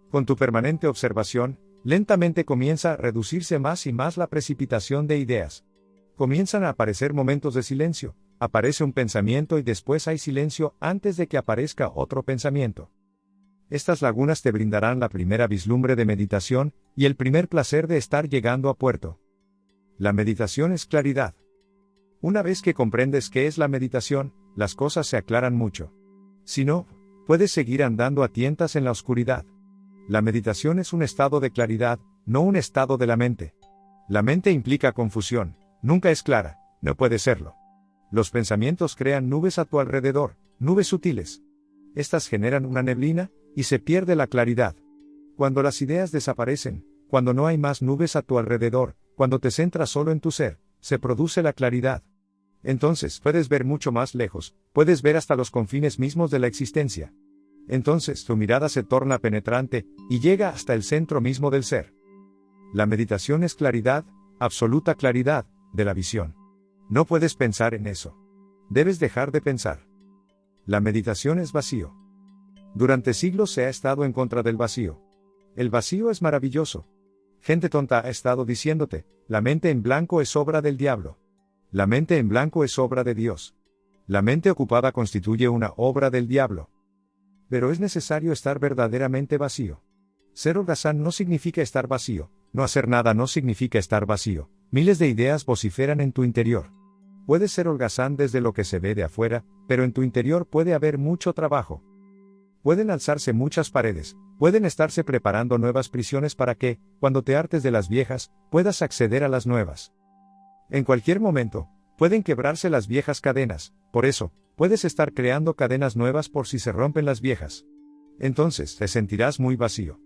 Con tu permanente observación, lentamente comienza a reducirse más y más la precipitación de ideas. Comienzan a aparecer momentos de silencio, aparece un pensamiento y después hay silencio antes de que aparezca otro pensamiento. Estas lagunas te brindarán la primera vislumbre de meditación, y el primer placer de estar llegando a puerto. La meditación es claridad. Una vez que comprendes qué es la meditación, las cosas se aclaran mucho. Si no, puedes seguir andando a tientas en la oscuridad. La meditación es un estado de claridad, no un estado de la mente. La mente implica confusión, nunca es clara, no puede serlo. Los pensamientos crean nubes a tu alrededor, nubes sutiles. Estas generan una neblina, y se pierde la claridad. Cuando las ideas desaparecen, cuando no hay más nubes a tu alrededor, cuando te centras solo en tu ser, se produce la claridad. Entonces puedes ver mucho más lejos, puedes ver hasta los confines mismos de la existencia. Entonces tu mirada se torna penetrante, y llega hasta el centro mismo del ser. La meditación es claridad, absoluta claridad, de la visión. No puedes pensar en eso. Debes dejar de pensar. La meditación es vacío. Durante siglos se ha estado en contra del vacío. El vacío es maravilloso. Gente tonta ha estado diciéndote, la mente en blanco es obra del diablo. La mente en blanco es obra de Dios. La mente ocupada constituye una obra del diablo. Pero es necesario estar verdaderamente vacío. Ser holgazán no significa estar vacío, no hacer nada no significa estar vacío. Miles de ideas vociferan en tu interior. Puedes ser holgazán desde lo que se ve de afuera, pero en tu interior puede haber mucho trabajo. Pueden alzarse muchas paredes, pueden estarse preparando nuevas prisiones para que, cuando te hartes de las viejas, puedas acceder a las nuevas. En cualquier momento, pueden quebrarse las viejas cadenas, por eso, puedes estar creando cadenas nuevas por si se rompen las viejas. Entonces te sentirás muy vacío.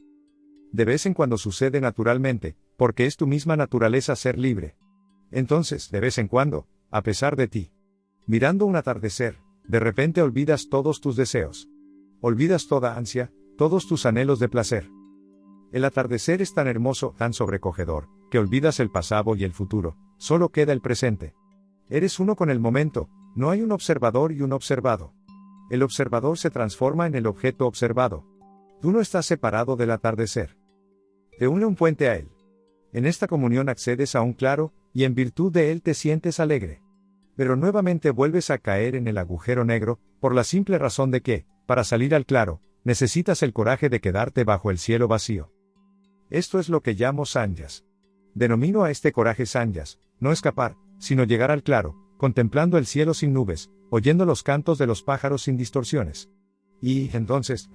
De vez en cuando sucede naturalmente, porque es tu misma naturaleza ser libre. Entonces, de vez en cuando, a pesar de ti, mirando un atardecer, de repente olvidas todos tus deseos. Olvidas toda ansia, todos tus anhelos de placer. El atardecer es tan hermoso, tan sobrecogedor, que olvidas el pasado y el futuro, solo queda el presente. Eres uno con el momento, no hay un observador y un observado. El observador se transforma en el objeto observado. Tú no estás separado del atardecer. Te une un puente a él. En esta comunión accedes a un claro, y en virtud de él te sientes alegre. Pero nuevamente vuelves a caer en el agujero negro, por la simple razón de que, para salir al claro, necesitas el coraje de quedarte bajo el cielo vacío. Esto es lo que llamo sanyas. Denomino a este coraje sanyas, no escapar, sino llegar al claro, contemplando el cielo sin nubes, oyendo los cantos de los pájaros sin distorsiones. Y, entonces,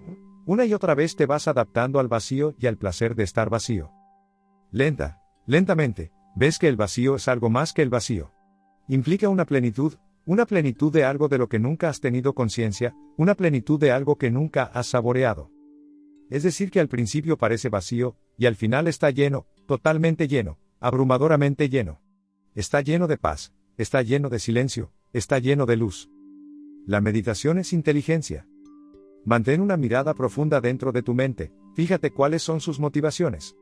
una y otra vez te vas adaptando al vacío y al placer de estar vacío. Lentamente, ves que el vacío es algo más que el vacío. Implica una plenitud de algo de lo que nunca has tenido conciencia, una plenitud de algo que nunca has saboreado. Es decir, que al principio parece vacío, y al final está lleno, totalmente lleno, abrumadoramente lleno. Está lleno de paz, está lleno de silencio, está lleno de luz. La meditación es inteligencia. Mantén una mirada profunda dentro de tu mente, fíjate cuáles son sus motivaciones.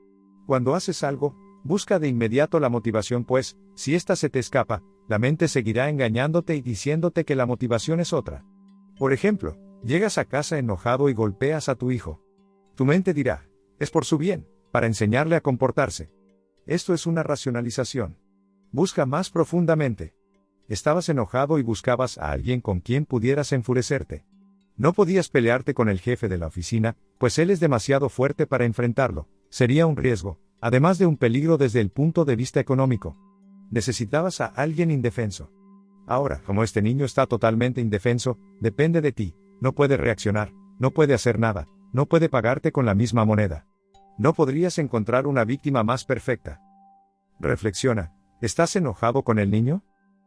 Cuando haces algo, busca de inmediato la motivación, pues, si ésta se te escapa, la mente seguirá engañándote y diciéndote que la motivación es otra. Por ejemplo, llegas a casa enojado y golpeas a tu hijo. Tu mente dirá, es por su bien, para enseñarle a comportarse. Esto es una racionalización. Busca más profundamente. Estabas enojado y buscabas a alguien con quien pudieras enfurecerte. No podías pelearte con el jefe de la oficina, pues él es demasiado fuerte para enfrentarlo, sería un riesgo, además de un peligro desde el punto de vista económico. Necesitabas a alguien indefenso. Ahora, como este niño está totalmente indefenso, depende de ti, no puede reaccionar, no puede hacer nada, no puede pagarte con la misma moneda. No podrías encontrar una víctima más perfecta. Reflexiona, ¿estás enojado con el niño?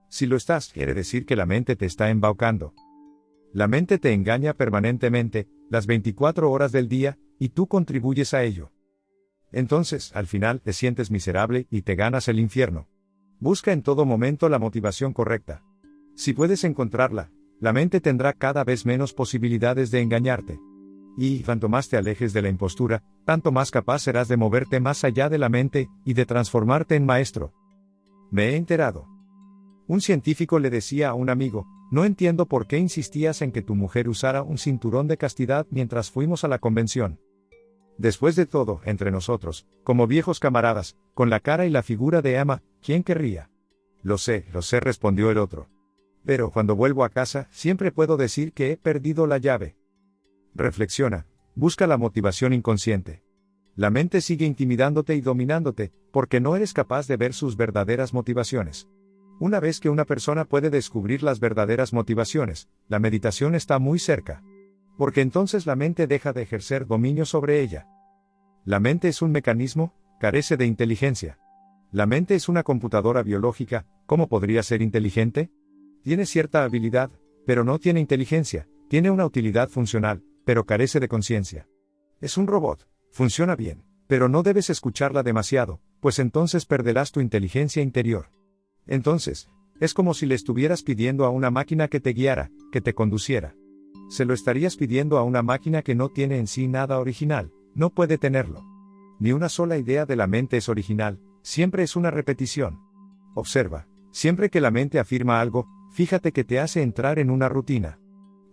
Si lo estás, quiere decir que la mente te está embaucando. La mente te engaña permanentemente, las 24 horas del día, y tú contribuyes a ello. Entonces, al final, te sientes miserable y te ganas el infierno. Busca en todo momento la motivación correcta. Si puedes encontrarla, la mente tendrá cada vez menos posibilidades de engañarte. Y, cuanto más te alejes de la impostura, tanto más capaz serás de moverte más allá de la mente, y de transformarte en maestro. Me he enterado. Un científico le decía a un amigo, no entiendo por qué insistías en que tu mujer usara un cinturón de castidad mientras fuimos a la convención. Después de todo, entre nosotros, como viejos camaradas, con la cara y la figura de ama, ¿quién querría? Lo sé, respondió el otro. Pero cuando vuelvo a casa, siempre puedo decir que he perdido la llave. Reflexiona, busca la motivación inconsciente. La mente sigue intimidándote y dominándote, porque no eres capaz de ver sus verdaderas motivaciones. Una vez que una persona puede descubrir las verdaderas motivaciones, la meditación está muy cerca. Porque entonces la mente deja de ejercer dominio sobre ella. La mente es un mecanismo, carece de inteligencia. La mente es una computadora biológica, ¿cómo podría ser inteligente? Tiene cierta habilidad, pero no tiene inteligencia, tiene una utilidad funcional, pero carece de conciencia. Es un robot, funciona bien, pero no debes escucharla demasiado, pues entonces perderás tu inteligencia interior. Entonces, es como si le estuvieras pidiendo a una máquina que te guiara, que te conduciera. Se lo estarías pidiendo a una máquina que no tiene en sí nada original, no puede tenerlo. Ni una sola idea de la mente es original, siempre es una repetición. Observa, siempre que la mente afirma algo, fíjate que te hace entrar en una rutina.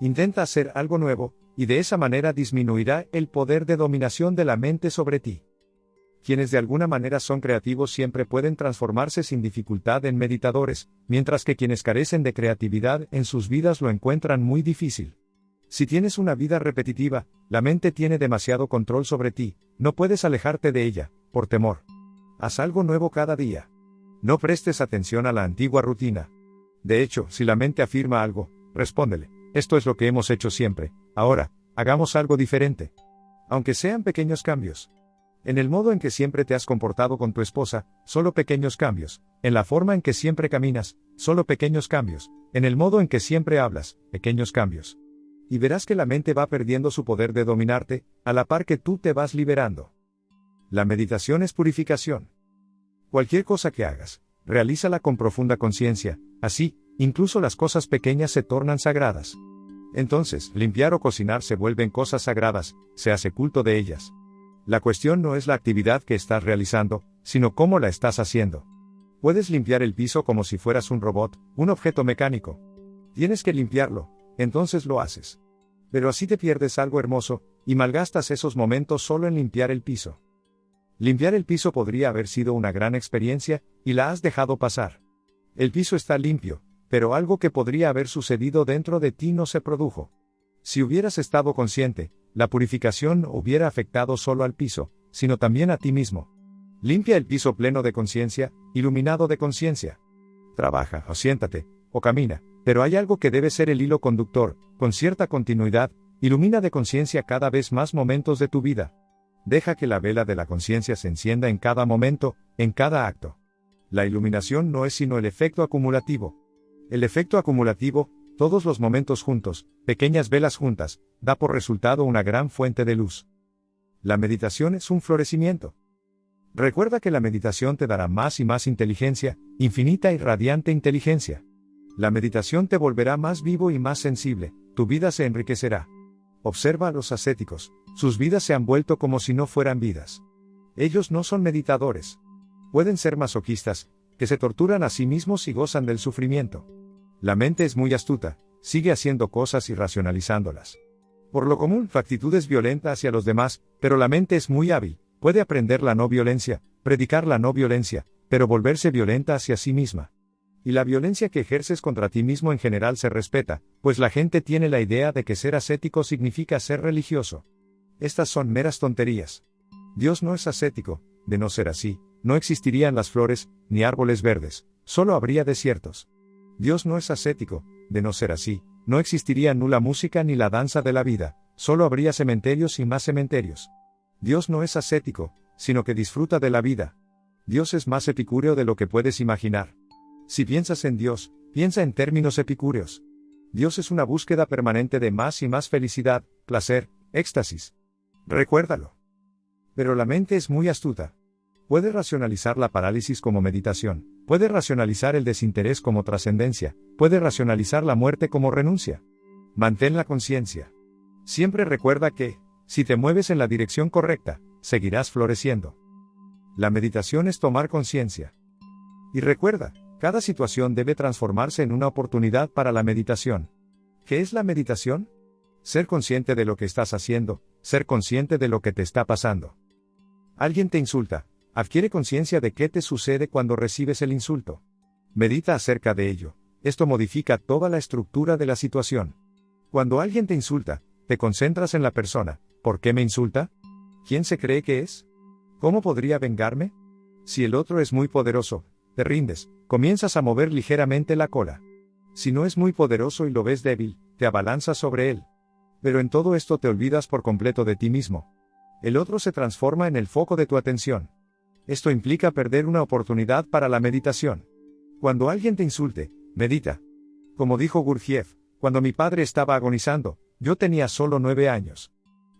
Intenta hacer algo nuevo, y de esa manera disminuirá el poder de dominación de la mente sobre ti. Quienes de alguna manera son creativos siempre pueden transformarse sin dificultad en meditadores, mientras que quienes carecen de creatividad en sus vidas lo encuentran muy difícil. Si tienes una vida repetitiva, la mente tiene demasiado control sobre ti, no puedes alejarte de ella, por temor. Haz algo nuevo cada día. No prestes atención a la antigua rutina. De hecho, si la mente afirma algo, respóndele, esto es lo que hemos hecho siempre, ahora, hagamos algo diferente. Aunque sean pequeños cambios. En el modo en que siempre te has comportado con tu esposa, solo pequeños cambios. En la forma en que siempre caminas, solo pequeños cambios. En el modo en que siempre hablas, pequeños cambios. Y verás que la mente va perdiendo su poder de dominarte, a la par que tú te vas liberando. La meditación es purificación. Cualquier cosa que hagas, realízala con profunda conciencia, así, incluso las cosas pequeñas se tornan sagradas. Entonces, limpiar o cocinar se vuelven cosas sagradas, se hace culto de ellas. La cuestión no es la actividad que estás realizando, sino cómo la estás haciendo. Puedes limpiar el piso como si fueras un robot, un objeto mecánico. Tienes que limpiarlo, entonces lo haces. Pero así te pierdes algo hermoso, y malgastas esos momentos solo en limpiar el piso. Limpiar el piso podría haber sido una gran experiencia, y la has dejado pasar. El piso está limpio, pero algo que podría haber sucedido dentro de ti no se produjo. Si hubieras estado consciente, la purificación no hubiera afectado solo al piso, sino también a ti mismo. Limpia el piso pleno de conciencia, iluminado de conciencia. Trabaja, o siéntate, o camina, pero hay algo que debe ser el hilo conductor, con cierta continuidad, ilumina de conciencia cada vez más momentos de tu vida. Deja que la vela de la conciencia se encienda en cada momento, en cada acto. La iluminación no es sino el efecto acumulativo. El efecto acumulativo, todos los momentos juntos, pequeñas velas juntas, da por resultado una gran fuente de luz. La meditación es un florecimiento. Recuerda que la meditación te dará más y más inteligencia, infinita y radiante inteligencia. La meditación te volverá más vivo y más sensible, tu vida se enriquecerá. Observa a los ascéticos, sus vidas se han vuelto como si no fueran vidas. Ellos no son meditadores. Pueden ser masoquistas, que se torturan a sí mismos y gozan del sufrimiento. La mente es muy astuta, sigue haciendo cosas y racionalizándolas. Por lo común, su actitud es violenta hacia los demás, pero la mente es muy hábil, puede aprender la no violencia, predicar la no violencia, pero volverse violenta hacia sí misma. Y la violencia que ejerces contra ti mismo en general se respeta, pues la gente tiene la idea de que ser ascético significa ser religioso. Estas son meras tonterías. Dios no es ascético, de no ser así, no existirían las flores, ni árboles verdes, solo habría desiertos. Dios no es ascético, de no ser así, no existiría nula música ni la danza de la vida, solo habría cementerios y más cementerios. Dios no es ascético, sino que disfruta de la vida. Dios es más epicúreo de lo que puedes imaginar. Si piensas en Dios, piensa en términos epicúreos. Dios es una búsqueda permanente de más y más felicidad, placer, éxtasis. Recuérdalo. Pero la mente es muy astuta. Puede racionalizar la parálisis como meditación, puede racionalizar el desinterés como trascendencia, puede racionalizar la muerte como renuncia. Mantén la conciencia. Siempre recuerda que, si te mueves en la dirección correcta, seguirás floreciendo. La meditación es tomar conciencia. Y recuerda, cada situación debe transformarse en una oportunidad para la meditación. ¿Qué es la meditación? Ser consciente de lo que estás haciendo, ser consciente de lo que te está pasando. Alguien te insulta. Adquiere conciencia de qué te sucede cuando recibes el insulto. Medita acerca de ello. Esto modifica toda la estructura de la situación. Cuando alguien te insulta, te concentras en la persona. ¿Por qué me insulta? ¿Quién se cree que es? ¿Cómo podría vengarme? Si el otro es muy poderoso, te rindes, comienzas a mover ligeramente la cola. Si no es muy poderoso y lo ves débil, te abalanzas sobre él. Pero en todo esto te olvidas por completo de ti mismo. El otro se transforma en el foco de tu atención. Esto implica perder una oportunidad para la meditación. Cuando alguien te insulte, medita. Como dijo Gurdjieff, cuando mi padre estaba agonizando, yo tenía solo 9 años.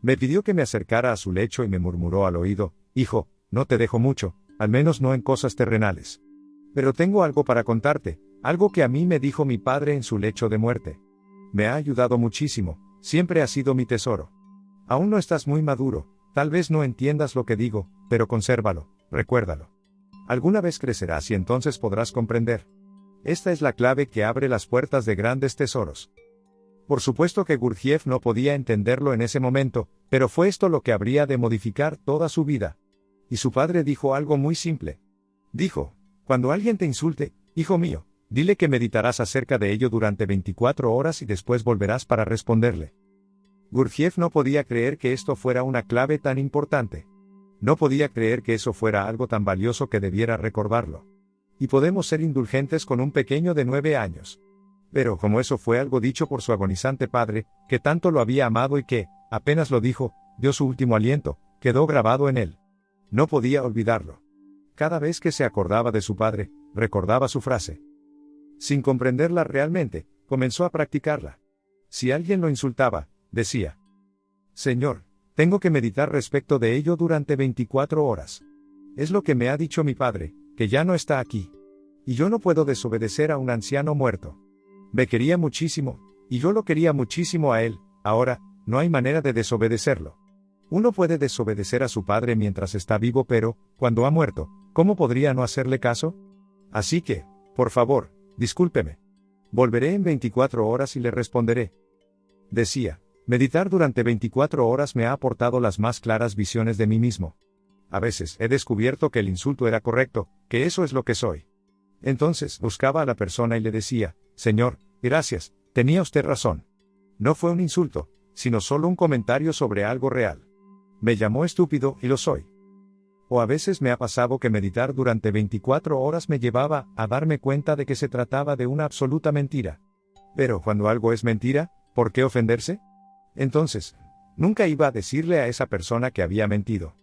Me pidió que me acercara a su lecho y me murmuró al oído, hijo, no te dejo mucho, al menos no en cosas terrenales. Pero tengo algo para contarte, algo que a mí me dijo mi padre en su lecho de muerte. Me ha ayudado muchísimo, siempre ha sido mi tesoro. Aún no estás muy maduro, tal vez no entiendas lo que digo, pero consérvalo, recuérdalo. Alguna vez crecerás y entonces podrás comprender. Esta es la clave que abre las puertas de grandes tesoros. Por supuesto que Gurdjieff no podía entenderlo en ese momento, pero fue esto lo que habría de modificar toda su vida. Y su padre dijo algo muy simple. Dijo, cuando alguien te insulte, hijo mío, dile que meditarás acerca de ello durante 24 horas y después volverás para responderle. Gurdjieff no podía creer que esto fuera una clave tan importante. No podía creer que eso fuera algo tan valioso que debiera recordarlo. Y podemos ser indulgentes con un pequeño de 9 años. Pero como eso fue algo dicho por su agonizante padre, que tanto lo había amado y que, apenas lo dijo, dio su último aliento, quedó grabado en él. No podía olvidarlo. Cada vez que se acordaba de su padre, recordaba su frase. Sin comprenderla realmente, comenzó a practicarla. Si alguien lo insultaba, decía: Señor, tengo que meditar respecto de ello durante 24 horas. Es lo que me ha dicho mi padre, que ya no está aquí. Y yo no puedo desobedecer a un anciano muerto. Me quería muchísimo, y yo lo quería muchísimo a él, ahora, no hay manera de desobedecerlo. Uno puede desobedecer a su padre mientras está vivo, pero, cuando ha muerto, ¿cómo podría no hacerle caso? Así que, por favor, discúlpeme. Volveré en 24 horas y le responderé. Decía, Meditar durante 24 horas me ha aportado las más claras visiones de mí mismo. A veces he descubierto que el insulto era correcto, que eso es lo que soy. Entonces buscaba a la persona y le decía: Señor, gracias, tenía usted razón. No fue un insulto, sino solo un comentario sobre algo real. Me llamó estúpido y lo soy. O a veces me ha pasado que meditar durante 24 horas me llevaba a darme cuenta de que se trataba de una absoluta mentira. Pero cuando algo es mentira, ¿por qué ofenderse? Entonces, nunca iba a decirle a esa persona que había mentido.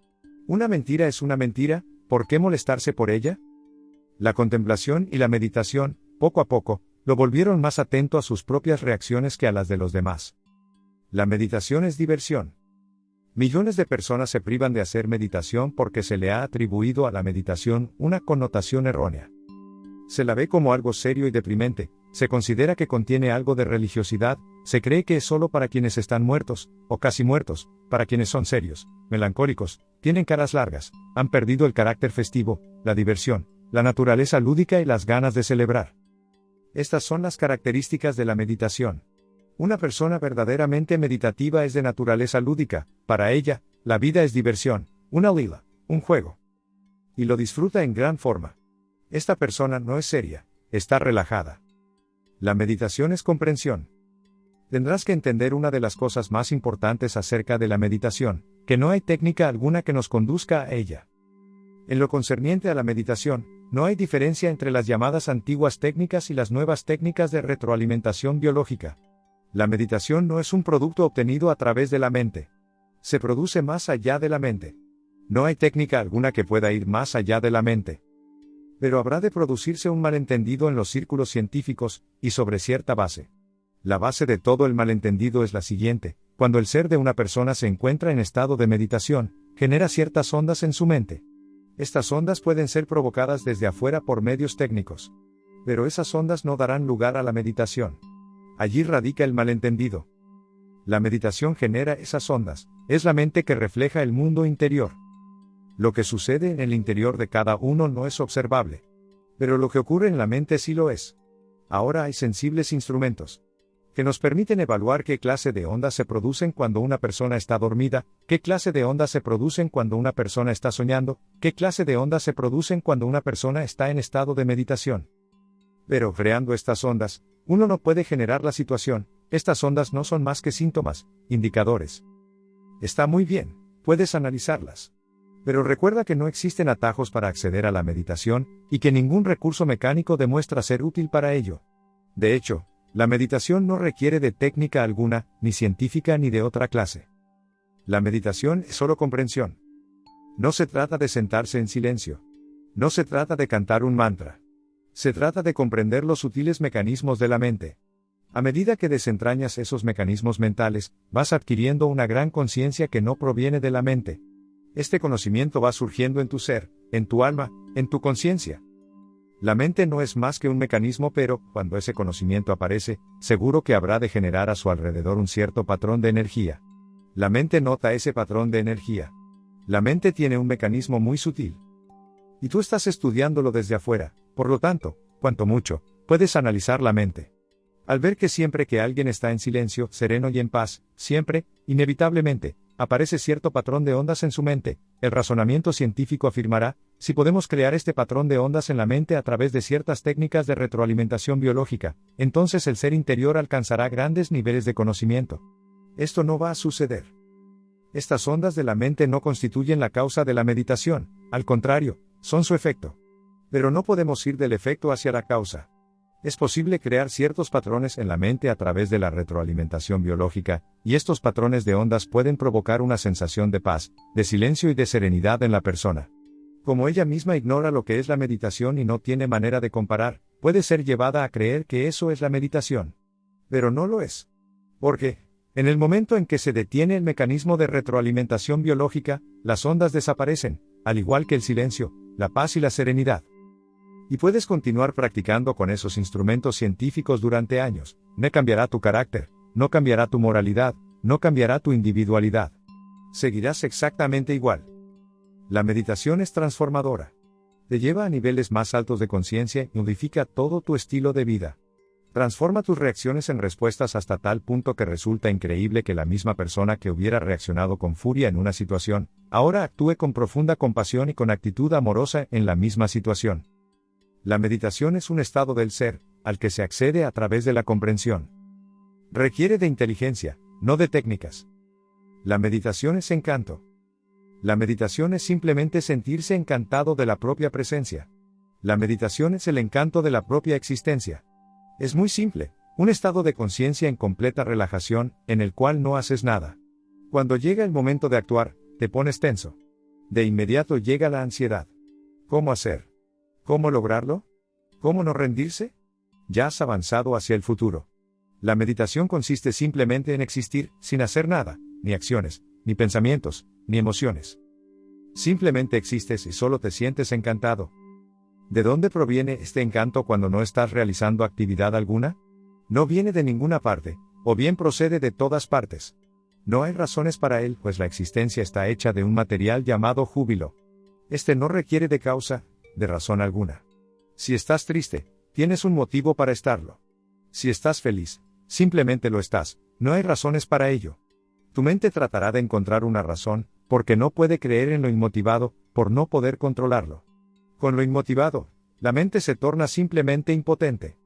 Una mentira es una mentira, ¿por qué molestarse por ella? La contemplación y la meditación, poco a poco, lo volvieron más atento a sus propias reacciones que a las de los demás. La meditación es diversión. Millones de personas se privan de hacer meditación porque se le ha atribuido a la meditación una connotación errónea. Se la ve como algo serio y deprimente, se considera que contiene algo de religiosidad, se cree que es solo para quienes están muertos, o casi muertos, para quienes son serios, melancólicos, tienen caras largas, han perdido el carácter festivo, la diversión, la naturaleza lúdica y las ganas de celebrar. Estas son las características de la meditación. Una persona verdaderamente meditativa es de naturaleza lúdica, para ella, la vida es diversión, una lila, un juego. Y lo disfruta en gran forma. Esta persona no es seria, está relajada. La meditación es comprensión. Tendrás que entender una de las cosas más importantes acerca de la meditación, que no hay técnica alguna que nos conduzca a ella. En lo concerniente a la meditación, no hay diferencia entre las llamadas antiguas técnicas y las nuevas técnicas de retroalimentación biológica. La meditación no es un producto obtenido a través de la mente. Se produce más allá de la mente. No hay técnica alguna que pueda ir más allá de la mente. Pero habrá de producirse un malentendido en los círculos científicos, y sobre cierta base. La base de todo el malentendido es la siguiente: cuando el ser de una persona se encuentra en estado de meditación, genera ciertas ondas en su mente. Estas ondas pueden ser provocadas desde afuera por medios técnicos. Pero esas ondas no darán lugar a la meditación. Allí radica el malentendido. La meditación genera esas ondas, es la mente que refleja el mundo interior. Lo que sucede en el interior de cada uno no es observable. Pero lo que ocurre en la mente sí lo es. Ahora hay sensibles instrumentos que nos permiten evaluar qué clase de ondas se producen cuando una persona está dormida, qué clase de ondas se producen cuando una persona está soñando, qué clase de ondas se producen cuando una persona está en estado de meditación. Pero creando estas ondas, uno no puede generar la situación, estas ondas no son más que síntomas, indicadores. Está muy bien, puedes analizarlas. Pero recuerda que no existen atajos para acceder a la meditación, y que ningún recurso mecánico demuestra ser útil para ello. De hecho, la meditación no requiere de técnica alguna, ni científica ni de otra clase. La meditación es solo comprensión. No se trata de sentarse en silencio. No se trata de cantar un mantra. Se trata de comprender los sutiles mecanismos de la mente. A medida que desentrañas esos mecanismos mentales, vas adquiriendo una gran conciencia que no proviene de la mente. Este conocimiento va surgiendo en tu ser, en tu alma, en tu conciencia. La mente no es más que un mecanismo, pero, cuando ese conocimiento aparece, seguro que habrá de generar a su alrededor un cierto patrón de energía. La mente nota ese patrón de energía. La mente tiene un mecanismo muy sutil. Y tú estás estudiándolo desde afuera, por lo tanto, cuanto mucho, puedes analizar la mente. Al ver que siempre que alguien está en silencio, sereno y en paz, siempre, inevitablemente, aparece cierto patrón de ondas en su mente, el razonamiento científico afirmará: si podemos crear este patrón de ondas en la mente a través de ciertas técnicas de retroalimentación biológica, entonces el ser interior alcanzará grandes niveles de conocimiento. Esto no va a suceder. Estas ondas de la mente no constituyen la causa de la meditación, al contrario, son su efecto. Pero no podemos ir del efecto hacia la causa. Es posible crear ciertos patrones en la mente a través de la retroalimentación biológica, y estos patrones de ondas pueden provocar una sensación de paz, de silencio y de serenidad en la persona. Como ella misma ignora lo que es la meditación y no tiene manera de comparar, puede ser llevada a creer que eso es la meditación. Pero no lo es. Porque, en el momento en que se detiene el mecanismo de retroalimentación biológica, las ondas desaparecen, al igual que el silencio, la paz y la serenidad. Y puedes continuar practicando con esos instrumentos científicos durante años. No cambiará tu carácter, no cambiará tu moralidad, no cambiará tu individualidad. Seguirás exactamente igual. La meditación es transformadora. Te lleva a niveles más altos de conciencia y modifica todo tu estilo de vida. Transforma tus reacciones en respuestas hasta tal punto que resulta increíble que la misma persona que hubiera reaccionado con furia en una situación, ahora actúe con profunda compasión y con actitud amorosa en la misma situación. La meditación es un estado del ser, al que se accede a través de la comprensión. Requiere de inteligencia, no de técnicas. La meditación es encanto. La meditación es simplemente sentirse encantado de la propia presencia. La meditación es el encanto de la propia existencia. Es muy simple, un estado de conciencia en completa relajación, en el cual no haces nada. Cuando llega el momento de actuar, te pones tenso. De inmediato llega la ansiedad. ¿Cómo hacer? ¿Cómo lograrlo? ¿Cómo no rendirse? Ya has avanzado hacia el futuro. La meditación consiste simplemente en existir, sin hacer nada, ni acciones, ni pensamientos, ni emociones. Simplemente existes y solo te sientes encantado. ¿De dónde proviene este encanto cuando no estás realizando actividad alguna? No viene de ninguna parte, o bien procede de todas partes. No hay razones para él, pues la existencia está hecha de un material llamado júbilo. Este no requiere de causa, de razón alguna. Si estás triste, tienes un motivo para estarlo. Si estás feliz, simplemente lo estás, no hay razones para ello. Tu mente tratará de encontrar una razón, porque no puede creer en lo inmotivado, por no poder controlarlo. Con lo inmotivado, la mente se torna simplemente impotente.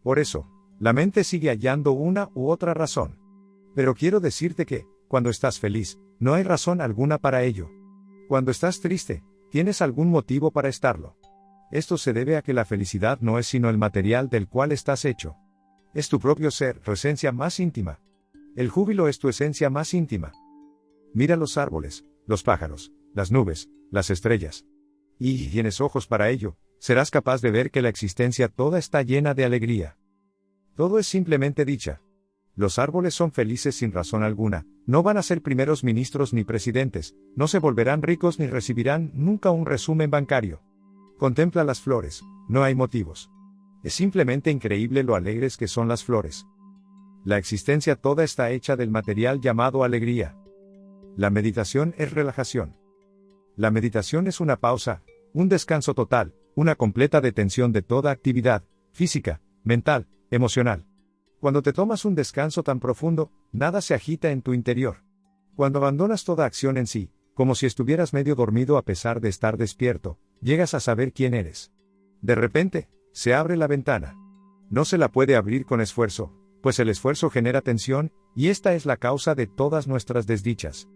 Por eso, la mente sigue hallando una u otra razón. Pero quiero decirte que, cuando estás feliz, no hay razón alguna para ello. Cuando estás triste, tienes algún motivo para estarlo. Esto se debe a que la felicidad no es sino el material del cual estás hecho. Es tu propio ser, tu esencia más íntima. El júbilo es tu esencia más íntima. Mira los árboles, los pájaros, las nubes, las estrellas. Y tienes ojos para ello, serás capaz de ver que la existencia toda está llena de alegría. Todo es simplemente dicha. Los árboles son felices sin razón alguna, no van a ser primeros ministros ni presidentes, no se volverán ricos ni recibirán nunca un resumen bancario. Contempla las flores, no hay motivos. Es simplemente increíble lo alegres que son las flores. La existencia toda está hecha del material llamado alegría. La meditación es relajación. La meditación es una pausa, un descanso total, una completa detención de toda actividad, física, mental, emocional. Cuando te tomas un descanso tan profundo, nada se agita en tu interior. Cuando abandonas toda acción en sí, como si estuvieras medio dormido a pesar de estar despierto, llegas a saber quién eres. De repente, se abre la ventana. No se la puede abrir con esfuerzo, pues el esfuerzo genera tensión, y esta es la causa de todas nuestras desdichas.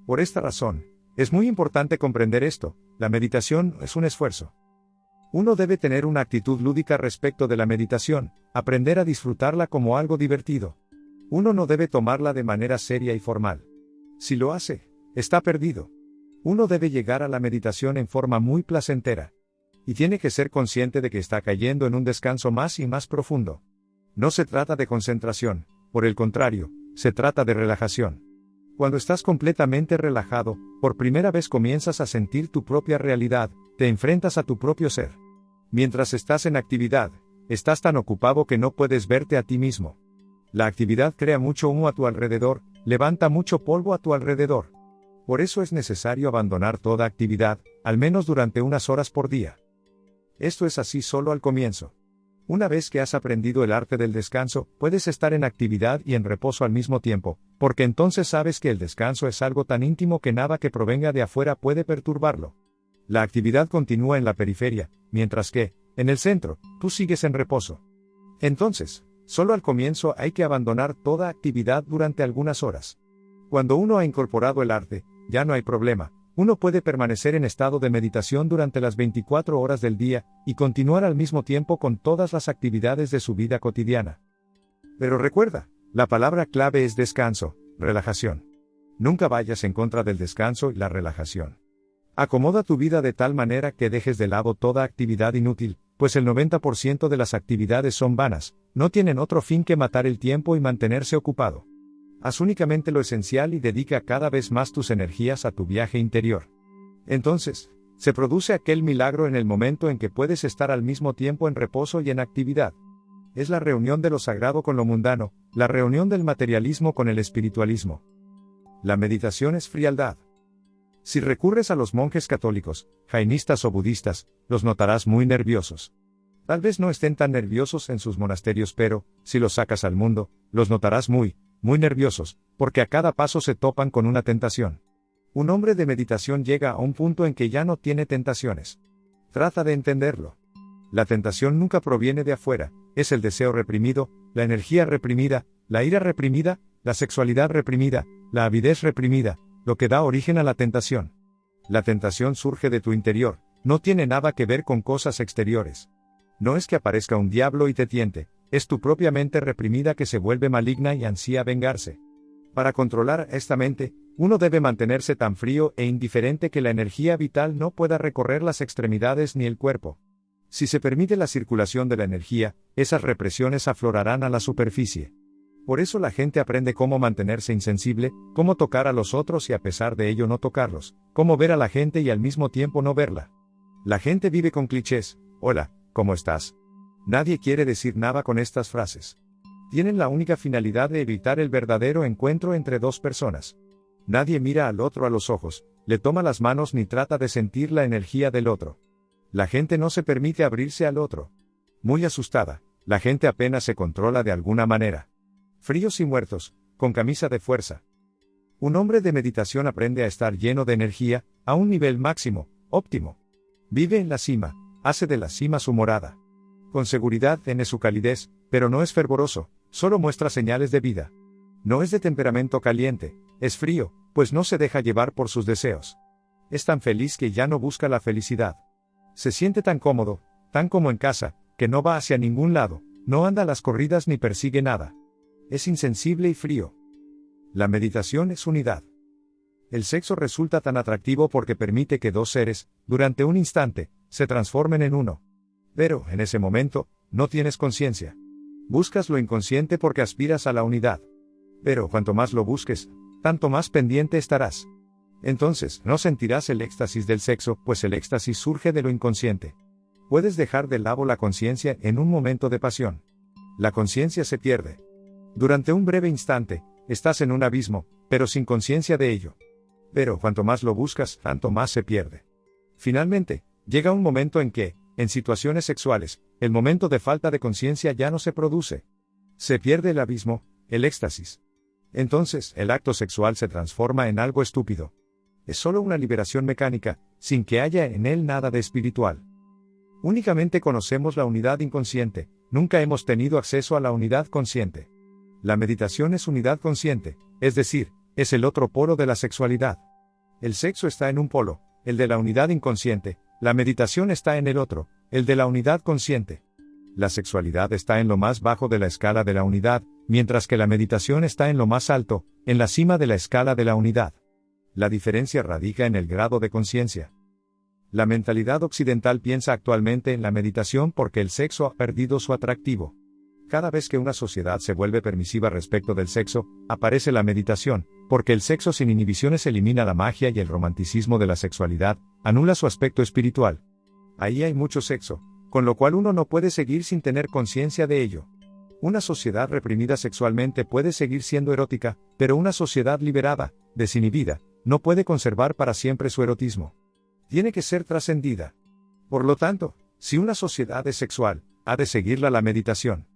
Por esta razón, es muy importante comprender esto, la meditación es un esfuerzo. Uno debe tener una actitud lúdica respecto de la meditación, aprender a disfrutarla como algo divertido. Uno no debe tomarla de manera seria y formal. Si lo hace, está perdido. Uno debe llegar a la meditación en forma muy placentera. Y tiene que ser consciente de que está cayendo en un descanso más y más profundo. No se trata de concentración, por el contrario, se trata de relajación. Cuando estás completamente relajado, por primera vez comienzas a sentir tu propia realidad, te enfrentas a tu propio ser. Mientras estás en actividad, estás tan ocupado que no puedes verte a ti mismo. La actividad crea mucho humo a tu alrededor, levanta mucho polvo a tu alrededor. Por eso es necesario abandonar toda actividad, al menos durante unas horas por día. Esto es así solo al comienzo. Una vez que has aprendido el arte del descanso, puedes estar en actividad y en reposo al mismo tiempo, porque entonces sabes que el descanso es algo tan íntimo que nada que provenga de afuera puede perturbarlo. La actividad continúa en la periferia, mientras que, en el centro, tú sigues en reposo. Entonces, solo al comienzo hay que abandonar toda actividad durante algunas horas. Cuando uno ha incorporado el arte, ya no hay problema. Uno puede permanecer en estado de meditación durante las 24 horas del día, y continuar al mismo tiempo con todas las actividades de su vida cotidiana. Pero recuerda, la palabra clave es descanso, relajación. Nunca vayas en contra del descanso y la relajación. Acomoda tu vida de tal manera que dejes de lado toda actividad inútil, pues el 90% de las actividades son vanas, no tienen otro fin que matar el tiempo y mantenerse ocupado. Haz únicamente lo esencial y dedica cada vez más tus energías a tu viaje interior. Entonces, se produce aquel milagro en el momento en que puedes estar al mismo tiempo en reposo y en actividad. Es la reunión de lo sagrado con lo mundano, la reunión del materialismo con el espiritualismo. La meditación es frialdad. Si recurres a los monjes católicos, jainistas o budistas, los notarás muy nerviosos. Tal vez no estén tan nerviosos en sus monasterios, pero, si los sacas al mundo, los notarás muy nerviosos, porque a cada paso se topan con una tentación. Un hombre de meditación llega a un punto en que ya no tiene tentaciones. Trata de entenderlo. La tentación nunca proviene de afuera, es el deseo reprimido, la energía reprimida, la ira reprimida, la sexualidad reprimida, la avidez reprimida, lo que da origen a la tentación. La tentación surge de tu interior, no tiene nada que ver con cosas exteriores. No es que aparezca un diablo y te tiente, es tu propia mente reprimida que se vuelve maligna y ansía vengarse. Para controlar esta mente, uno debe mantenerse tan frío e indiferente que la energía vital no pueda recorrer las extremidades ni el cuerpo. Si se permite la circulación de la energía, esas represiones aflorarán a la superficie. Por eso la gente aprende cómo mantenerse insensible, cómo tocar a los otros y a pesar de ello no tocarlos, cómo ver a la gente y al mismo tiempo no verla. La gente vive con clichés: hola, ¿cómo estás? Nadie quiere decir nada con estas frases. Tienen la única finalidad de evitar el verdadero encuentro entre dos personas. Nadie mira al otro a los ojos, le toma las manos ni trata de sentir la energía del otro. La gente no se permite abrirse al otro. Muy asustada, la gente apenas se controla de alguna manera. Fríos y muertos, con camisa de fuerza. Un hombre de meditación aprende a estar lleno de energía, a un nivel máximo, óptimo. Vive en la cima, hace de la cima su morada. Con seguridad tiene su calidez, pero no es fervoroso, solo muestra señales de vida. No es de temperamento caliente, es frío, pues no se deja llevar por sus deseos. Es tan feliz que ya no busca la felicidad. Se siente tan cómodo, tan como en casa, que no va hacia ningún lado, no anda a las corridas ni persigue nada. Es insensible y frío. La meditación es unidad. El sexo resulta tan atractivo porque permite que dos seres, durante un instante, se transformen en uno. Pero, en ese momento, no tienes conciencia. Buscas lo inconsciente porque aspiras a la unidad. Pero cuanto más lo busques, tanto más pendiente estarás. Entonces, no sentirás el éxtasis del sexo, pues el éxtasis surge de lo inconsciente. Puedes dejar de lado la conciencia en un momento de pasión. La conciencia se pierde. Durante un breve instante, estás en un abismo, pero sin conciencia de ello. Pero cuanto más lo buscas, tanto más se pierde. Finalmente, llega un momento en que, en situaciones sexuales, el momento de falta de conciencia ya no se produce. Se pierde el abismo, el éxtasis. Entonces, el acto sexual se transforma en algo estúpido. Es solo una liberación mecánica, sin que haya en él nada de espiritual. Únicamente conocemos la unidad inconsciente, nunca hemos tenido acceso a la unidad consciente. La meditación es unidad consciente, es decir, es el otro polo de la sexualidad. El sexo está en un polo, el de la unidad inconsciente, la meditación está en el otro, el de la unidad consciente. La sexualidad está en lo más bajo de la escala de la unidad, mientras que la meditación está en lo más alto, en la cima de la escala de la unidad. La diferencia radica en el grado de conciencia. La mentalidad occidental piensa actualmente en la meditación porque el sexo ha perdido su atractivo. Cada vez que una sociedad se vuelve permisiva respecto del sexo, aparece la meditación, porque el sexo sin inhibiciones elimina la magia y el romanticismo de la sexualidad, anula su aspecto espiritual. Ahí hay mucho sexo, con lo cual uno no puede seguir sin tener conciencia de ello. Una sociedad reprimida sexualmente puede seguir siendo erótica, pero una sociedad liberada, desinhibida, no puede conservar para siempre su erotismo. Tiene que ser trascendida. Por lo tanto, si una sociedad es sexual, ha de seguirla la meditación.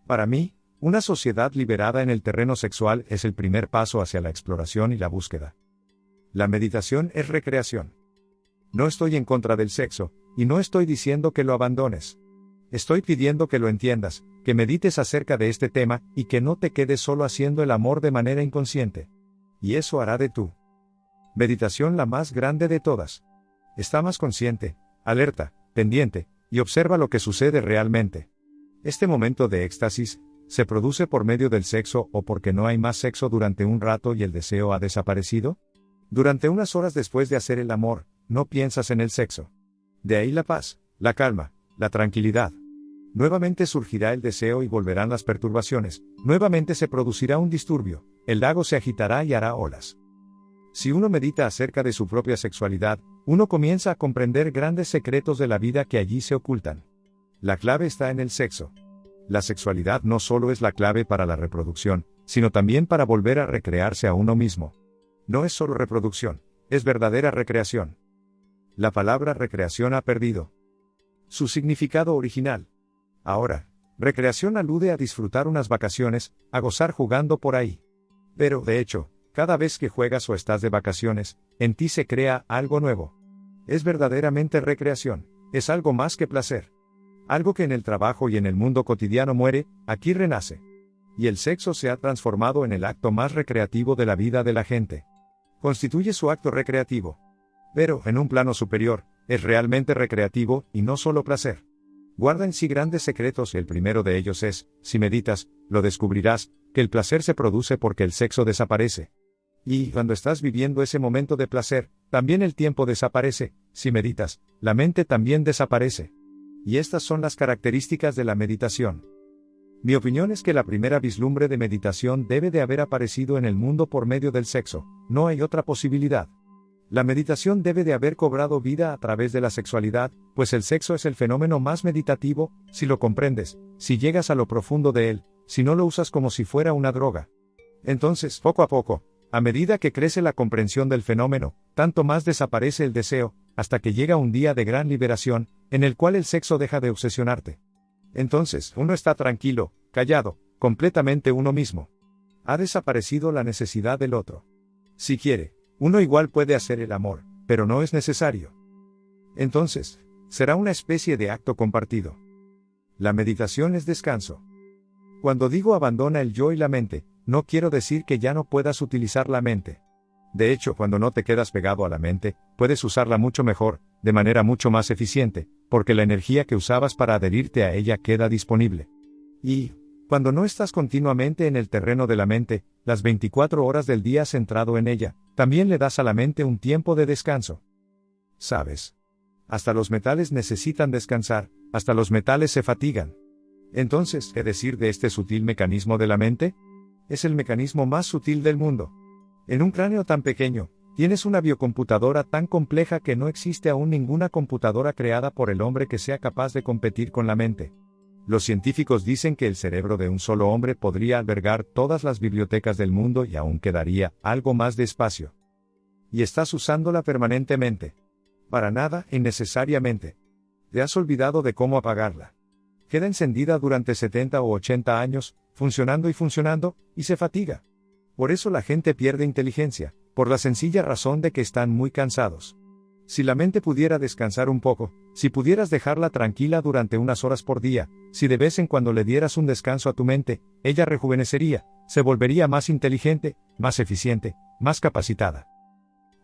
Para mí, una sociedad liberada en el terreno sexual es el primer paso hacia la exploración y la búsqueda. La meditación es recreación. No estoy en contra del sexo, y no estoy diciendo que lo abandones. Estoy pidiendo que lo entiendas, que medites acerca de este tema, y que no te quedes solo haciendo el amor de manera inconsciente. Y eso hará de tu meditación la más grande de todas. Está más consciente, alerta, pendiente, y observa lo que sucede realmente. Este momento de éxtasis, ¿se produce por medio del sexo o porque no hay más sexo durante un rato y el deseo ha desaparecido? Durante unas horas después de hacer el amor, no piensas en el sexo. De ahí la paz, la calma, la tranquilidad. Nuevamente surgirá el deseo y volverán las perturbaciones, nuevamente se producirá un disturbio, el lago se agitará y hará olas. Si uno medita acerca de su propia sexualidad, uno comienza a comprender grandes secretos de la vida que allí se ocultan. La clave está en el sexo. La sexualidad no solo es la clave para la reproducción, sino también para volver a recrearse a uno mismo. No es solo reproducción, es verdadera recreación. La palabra recreación ha perdido su significado original. Ahora, recreación alude a disfrutar unas vacaciones, a gozar jugando por ahí. Pero, de hecho, cada vez que juegas o estás de vacaciones, en ti se crea algo nuevo. Es verdaderamente recreación, es algo más que placer. Algo que en el trabajo y en el mundo cotidiano muere, aquí renace. Y el sexo se ha transformado en el acto más recreativo de la vida de la gente. Constituye su acto recreativo. Pero, en un plano superior, es realmente recreativo, y no solo placer. Guarda en sí grandes secretos y el primero de ellos es, si meditas, lo descubrirás, que el placer se produce porque el sexo desaparece. Y, cuando estás viviendo ese momento de placer, también el tiempo desaparece, si meditas, la mente también desaparece. Y estas son las características de la meditación. Mi opinión es que la primera vislumbre de meditación debe de haber aparecido en el mundo por medio del sexo, no hay otra posibilidad. La meditación debe de haber cobrado vida a través de la sexualidad, pues el sexo es el fenómeno más meditativo, si lo comprendes, si llegas a lo profundo de él, si no lo usas como si fuera una droga. Entonces, poco a poco, a medida que crece la comprensión del fenómeno, tanto más desaparece el deseo, hasta que llega un día de gran liberación, en el cual el sexo deja de obsesionarte. Entonces, uno está tranquilo, callado, completamente uno mismo. Ha desaparecido la necesidad del otro. Si quiere, uno igual puede hacer el amor, pero no es necesario. Entonces, será una especie de acto compartido. La meditación es descanso. Cuando digo abandona el yo y la mente, no quiero decir que ya no puedas utilizar la mente. De hecho, cuando no te quedas pegado a la mente, puedes usarla mucho mejor, de manera mucho más eficiente, porque la energía que usabas para adherirte a ella queda disponible. Y, cuando no estás continuamente en el terreno de la mente, las 24 horas del día centrado en ella, también le das a la mente un tiempo de descanso. ¿Sabes? Hasta los metales necesitan descansar, hasta los metales se fatigan. Entonces, ¿qué decir de este sutil mecanismo de la mente? Es el mecanismo más sutil del mundo. En un cráneo tan pequeño, tienes una biocomputadora tan compleja que no existe aún ninguna computadora creada por el hombre que sea capaz de competir con la mente. Los científicos dicen que el cerebro de un solo hombre podría albergar todas las bibliotecas del mundo y aún quedaría algo más de espacio. Y estás usándola permanentemente. Para nada, innecesariamente. Te has olvidado de cómo apagarla. Queda encendida durante 70 o 80 años, funcionando, y se fatiga. Por eso la gente pierde inteligencia, por la sencilla razón de que están muy cansados. Si la mente pudiera descansar un poco, si pudieras dejarla tranquila durante unas horas por día, si de vez en cuando le dieras un descanso a tu mente, ella rejuvenecería, se volvería más inteligente, más eficiente, más capacitada.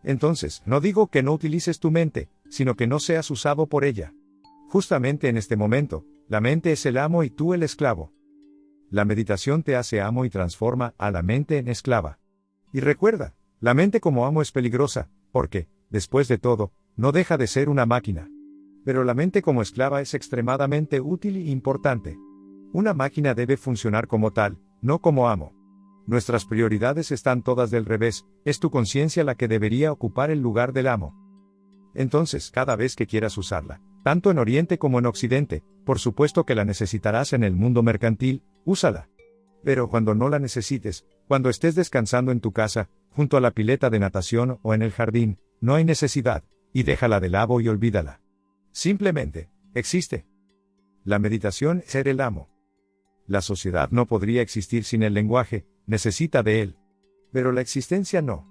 Entonces, no digo que no utilices tu mente, sino que no seas usado por ella. Justamente en este momento, la mente es el amo y tú el esclavo. La meditación te hace amo y transforma a la mente en esclava. Y recuerda, la mente como amo es peligrosa, porque, después de todo, no deja de ser una máquina. Pero la mente como esclava es extremadamente útil e importante. Una máquina debe funcionar como tal, no como amo. Nuestras prioridades están todas del revés, es tu conciencia la que debería ocupar el lugar del amo. Entonces, cada vez que quieras usarla, tanto en Oriente como en Occidente, por supuesto que la necesitarás en el mundo mercantil, úsala. Pero cuando no la necesites, cuando estés descansando en tu casa, junto a la pileta de natación o en el jardín, no hay necesidad, y déjala de lado y olvídala. Simplemente, existe. La meditación es ser el amo. La sociedad no podría existir sin el lenguaje, necesita de él. Pero la existencia no.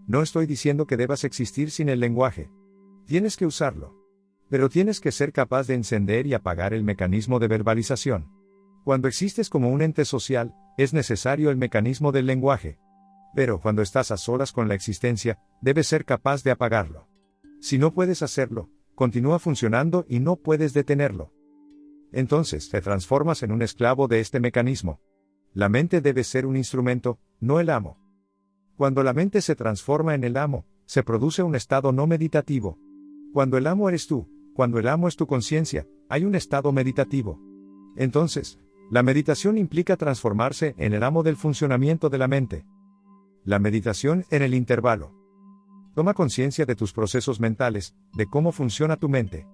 No estoy diciendo que debas existir sin el lenguaje. Tienes que usarlo. Pero tienes que ser capaz de encender y apagar el mecanismo de verbalización. Cuando existes como un ente social, es necesario el mecanismo del lenguaje. Pero cuando estás a solas con la existencia, debes ser capaz de apagarlo. Si no puedes hacerlo, continúa funcionando y no puedes detenerlo. Entonces te transformas en un esclavo de este mecanismo. La mente debe ser un instrumento, no el amo. Cuando la mente se transforma en el amo, se produce un estado no meditativo. Cuando el amo eres tú, cuando el amo es tu conciencia, hay un estado meditativo. Entonces, la meditación implica transformarse en el amo del funcionamiento de la mente. La meditación en el intervalo. Toma conciencia de tus procesos mentales, de cómo funciona tu mente.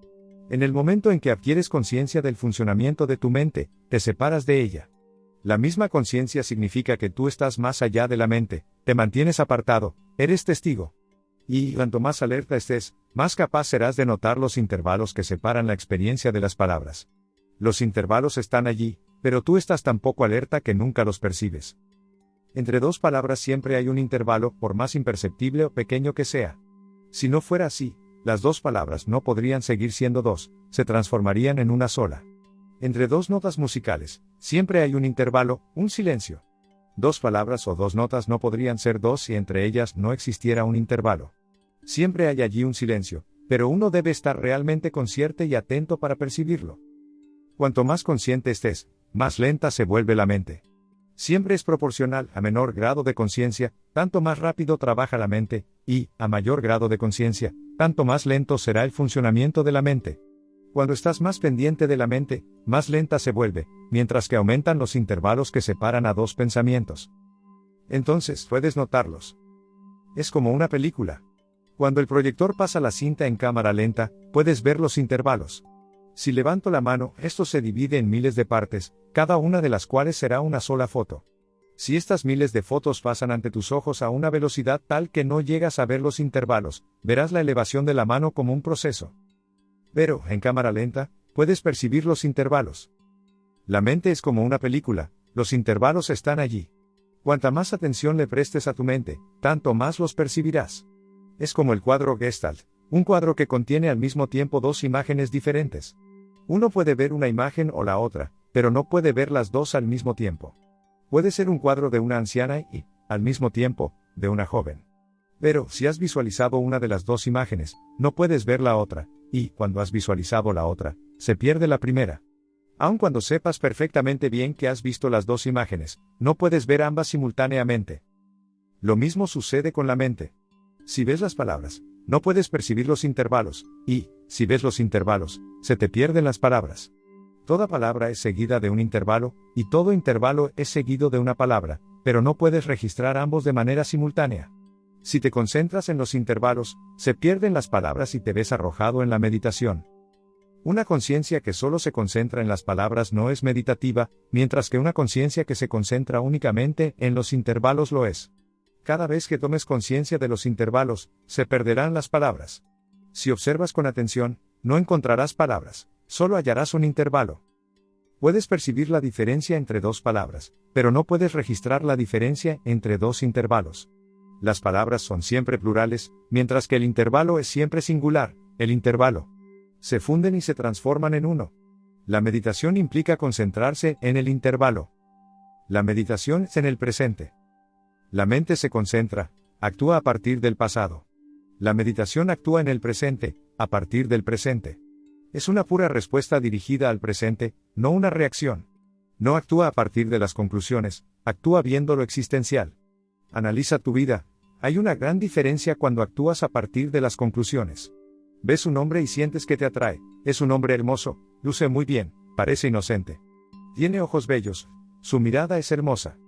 En el momento en que adquieres conciencia del funcionamiento de tu mente, te separas de ella. La misma conciencia significa que tú estás más allá de la mente, te mantienes apartado, eres testigo. Y cuanto más alerta estés, más capaz serás de notar los intervalos que separan la experiencia de las palabras. Los intervalos están allí, pero tú estás tan poco alerta que nunca los percibes. Entre dos palabras siempre hay un intervalo, por más imperceptible o pequeño que sea. Si no fuera así, las dos palabras no podrían seguir siendo dos, se transformarían en una sola. Entre dos notas musicales, siempre hay un intervalo, un silencio. Dos palabras o dos notas no podrían ser dos si entre ellas no existiera un intervalo. Siempre hay allí un silencio, pero uno debe estar realmente consciente y atento para percibirlo. Cuanto más consciente estés, más lenta se vuelve la mente. Siempre es proporcional a menor grado de conciencia, tanto más rápido trabaja la mente, y, a mayor grado de conciencia, tanto más lento será el funcionamiento de la mente. Cuando estás más pendiente de la mente, más lenta se vuelve, mientras que aumentan los intervalos que separan a dos pensamientos. Entonces puedes notarlos. Es como una película. Cuando el proyector pasa la cinta en cámara lenta, puedes ver los intervalos. Si levanto la mano, esto se divide en miles de partes, cada una de las cuales será una sola foto. Si estas miles de fotos pasan ante tus ojos a una velocidad tal que no llegas a ver los intervalos, verás la elevación de la mano como un proceso. Pero, en cámara lenta, puedes percibir los intervalos. La mente es como una película, los intervalos están allí. Cuanta más atención le prestes a tu mente, tanto más los percibirás. Es como el cuadro Gestalt, un cuadro que contiene al mismo tiempo dos imágenes diferentes. Uno puede ver una imagen o la otra, pero no puede ver las dos al mismo tiempo. Puede ser un cuadro de una anciana y, al mismo tiempo, de una joven. Pero, si has visualizado una de las dos imágenes, no puedes ver la otra, y, cuando has visualizado la otra, se pierde la primera. Aun cuando sepas perfectamente bien que has visto las dos imágenes, no puedes ver ambas simultáneamente. Lo mismo sucede con la mente. Si ves las palabras, no puedes percibir los intervalos, y, si ves los intervalos, se te pierden las palabras. Toda palabra es seguida de un intervalo, y todo intervalo es seguido de una palabra, pero no puedes registrar ambos de manera simultánea. Si te concentras en los intervalos, se pierden las palabras y te ves arrojado en la meditación. Una conciencia que solo se concentra en las palabras no es meditativa, mientras que una conciencia que se concentra únicamente en los intervalos lo es. Cada vez que tomes conciencia de los intervalos, se perderán las palabras. Si observas con atención, no encontrarás palabras, solo hallarás un intervalo. Puedes percibir la diferencia entre dos palabras, pero no puedes registrar la diferencia entre dos intervalos. Las palabras son siempre plurales, mientras que el intervalo es siempre singular, el intervalo. Se funden y se transforman en uno. La meditación implica concentrarse en el intervalo. La meditación es en el presente. La mente se concentra, actúa a partir del pasado. La meditación actúa en el presente, a partir del presente. Es una pura respuesta dirigida al presente, no una reacción. No actúa a partir de las conclusiones, actúa viendo lo existencial. Analiza tu vida. Hay una gran diferencia cuando actúas a partir de las conclusiones. Ves un hombre y sientes que te atrae, es un hombre hermoso, luce muy bien, parece inocente. Tiene ojos bellos, su mirada es hermosa.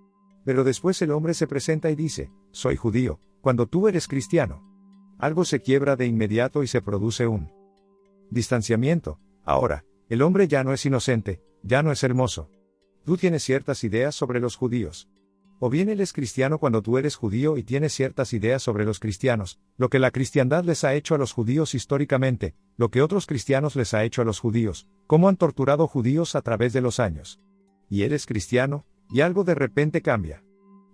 Pero después el hombre se presenta y dice, soy judío, cuando tú eres cristiano. Algo se quiebra de inmediato y se produce un distanciamiento. Ahora, el hombre ya no es inocente, ya no es hermoso. Tú tienes ciertas ideas sobre los judíos. O bien él es cristiano cuando tú eres judío y tienes ciertas ideas sobre los cristianos, lo que la cristiandad les ha hecho a los judíos históricamente, lo que otros cristianos les ha hecho a los judíos, cómo han torturado judíos a través de los años. Y eres cristiano, y algo de repente cambia.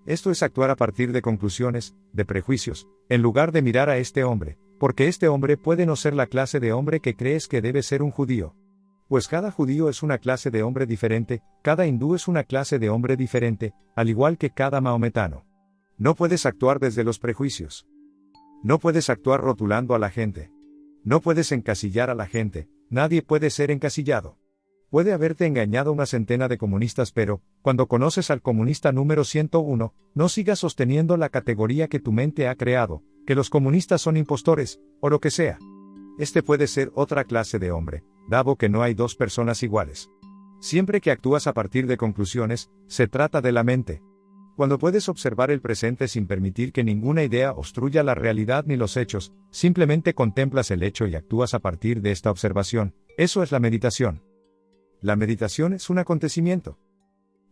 Esto es actuar a partir de conclusiones, de prejuicios, en lugar de mirar a este hombre, porque este hombre puede no ser la clase de hombre que crees que debe ser un judío. Pues cada judío es una clase de hombre diferente, cada hindú es una clase de hombre diferente, al igual que cada maometano. No puedes actuar desde los prejuicios. No puedes actuar rotulando a la gente. No puedes encasillar a la gente, nadie puede ser encasillado. Puede haberte engañado una centena de comunistas, pero, cuando conoces al comunista número 101, no sigas sosteniendo la categoría que tu mente ha creado, que los comunistas son impostores, o lo que sea. Este puede ser otra clase de hombre, dado que no hay dos personas iguales. Siempre que actúas a partir de conclusiones, se trata de la mente. Cuando puedes observar el presente sin permitir que ninguna idea obstruya la realidad ni los hechos, simplemente contemplas el hecho y actúas a partir de esta observación, eso es la meditación. La meditación es un acontecimiento.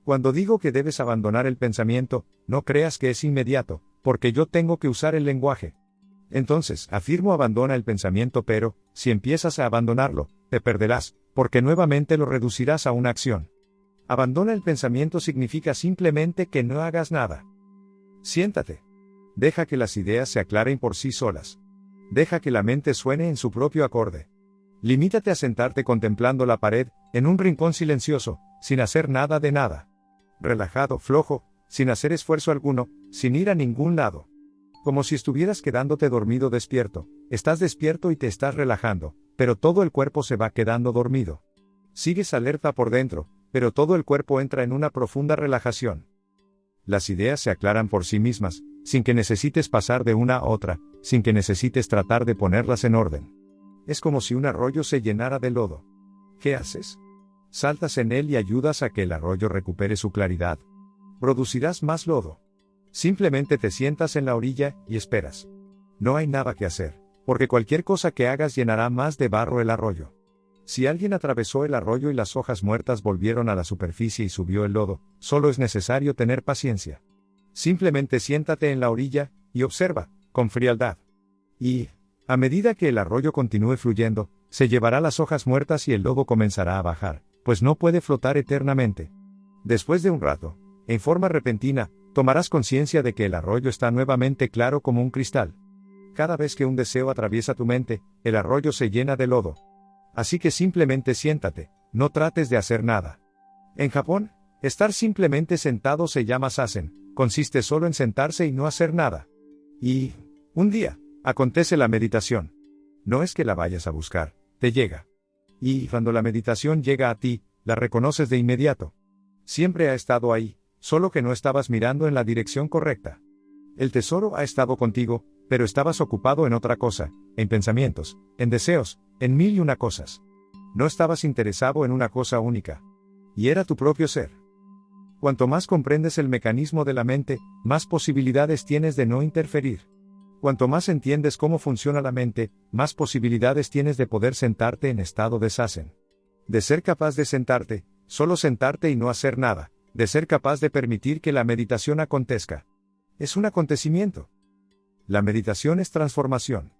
Cuando digo que debes abandonar el pensamiento, no creas que es inmediato, porque yo tengo que usar el lenguaje. Entonces, afirmo abandona el pensamiento, pero, si empiezas a abandonarlo, te perderás, porque nuevamente lo reducirás a una acción. Abandona el pensamiento significa simplemente que no hagas nada. Siéntate. Deja que las ideas se aclaren por sí solas. Deja que la mente suene en su propio acorde. Limítate a sentarte contemplando la pared, en un rincón silencioso, sin hacer nada de nada. Relajado, flojo, sin hacer esfuerzo alguno, sin ir a ningún lado. Como si estuvieras quedándote dormido despierto. Estás despierto y te estás relajando, pero todo el cuerpo se va quedando dormido. Sigues alerta por dentro, pero todo el cuerpo entra en una profunda relajación. Las ideas se aclaran por sí mismas, sin que necesites pasar de una a otra, sin que necesites tratar de ponerlas en orden. Es como si un arroyo se llenara de lodo. ¿Qué haces? Saltas en él y ayudas a que el arroyo recupere su claridad. Producirás más lodo. Simplemente te sientas en la orilla y esperas. No hay nada que hacer, porque cualquier cosa que hagas llenará más de barro el arroyo. Si alguien atravesó el arroyo y las hojas muertas volvieron a la superficie y subió el lodo, solo es necesario tener paciencia. Simplemente siéntate en la orilla y observa, con frialdad. Y, a medida que el arroyo continúe fluyendo, se llevará las hojas muertas y el lodo comenzará a bajar, pues no puede flotar eternamente. Después de un rato, en forma repentina, tomarás conciencia de que el arroyo está nuevamente claro como un cristal. Cada vez que un deseo atraviesa tu mente, el arroyo se llena de lodo. Así que simplemente siéntate, no trates de hacer nada. En Japón, estar simplemente sentado se llama zazen, consiste solo en sentarse y no hacer nada. Y, un día, acontece la meditación. No es que la vayas a buscar, te llega. Y cuando la meditación llega a ti, la reconoces de inmediato. Siempre ha estado ahí, solo que no estabas mirando en la dirección correcta. El tesoro ha estado contigo, pero estabas ocupado en otra cosa, en pensamientos, en deseos, en mil y una cosas. No estabas interesado en una cosa única. Y era tu propio ser. Cuanto más comprendes el mecanismo de la mente, más posibilidades tienes de no interferir. Cuanto más entiendes cómo funciona la mente, más posibilidades tienes de poder sentarte en estado de zazen. De ser capaz de sentarte, solo sentarte y no hacer nada, de ser capaz de permitir que la meditación acontezca. Es un acontecimiento. La meditación es transformación.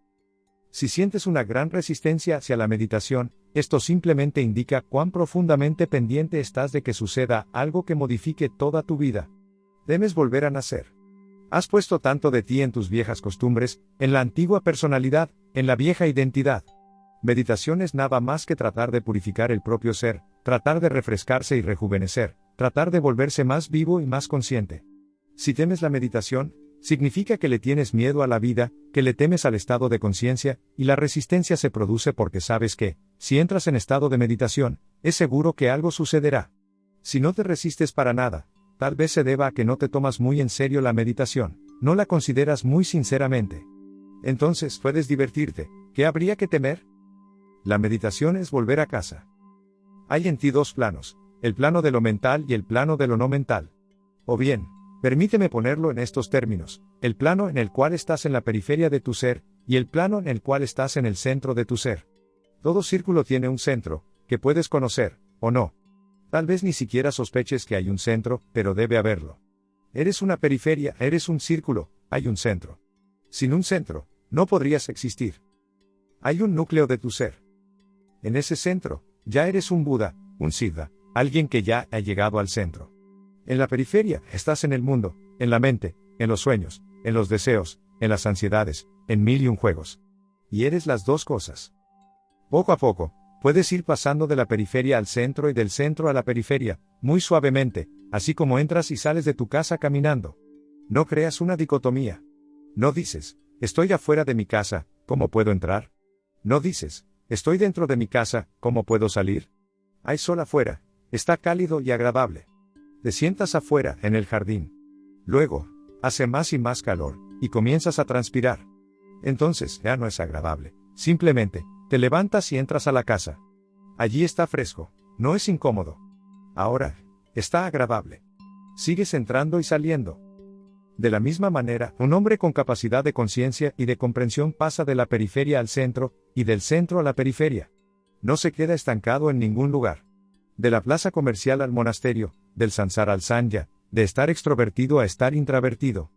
Si sientes una gran resistencia hacia la meditación, esto simplemente indica cuán profundamente pendiente estás de que suceda algo que modifique toda tu vida. Temes volver a nacer. Has puesto tanto de ti en tus viejas costumbres, en la antigua personalidad, en la vieja identidad. Meditación es nada más que tratar de purificar el propio ser, tratar de refrescarse y rejuvenecer, tratar de volverse más vivo y más consciente. Si temes la meditación, significa que le tienes miedo a la vida, que le temes al estado de conciencia, y la resistencia se produce porque sabes que, si entras en estado de meditación, es seguro que algo sucederá. Si no te resistes para nada, tal vez se deba a que no te tomas muy en serio la meditación, no la consideras muy sinceramente. Entonces puedes divertirte, ¿qué habría que temer? La meditación es volver a casa. Hay en ti dos planos, el plano de lo mental y el plano de lo no mental. O bien, permíteme ponerlo en estos términos, el plano en el cual estás en la periferia de tu ser, y el plano en el cual estás en el centro de tu ser. Todo círculo tiene un centro, que puedes conocer, o no. Tal vez ni siquiera sospeches que hay un centro, pero debe haberlo. Eres una periferia, eres un círculo, hay un centro. Sin un centro, no podrías existir. Hay un núcleo de tu ser. En ese centro, ya eres un Buda, un Siddha, alguien que ya ha llegado al centro. En la periferia, estás en el mundo, en la mente, en los sueños, en los deseos, en las ansiedades, en mil y un juegos. Y eres las dos cosas. Poco a poco, puedes ir pasando de la periferia al centro y del centro a la periferia, muy suavemente, así como entras y sales de tu casa caminando. No creas una dicotomía. No dices, estoy afuera de mi casa, ¿cómo puedo entrar? No dices, estoy dentro de mi casa, ¿cómo puedo salir? Hay sol afuera, está cálido y agradable. Te sientas afuera, en el jardín. Luego, hace más y más calor, y comienzas a transpirar. Entonces, ya no es agradable. Simplemente, te levantas y entras a la casa. Allí está fresco, no es incómodo. Ahora, está agradable. Sigues entrando y saliendo. De la misma manera, un hombre con capacidad de conciencia y de comprensión pasa de la periferia al centro, y del centro a la periferia. No se queda estancado en ningún lugar. De la plaza comercial al monasterio, del sansara al sanya, de estar extrovertido a estar intravertido.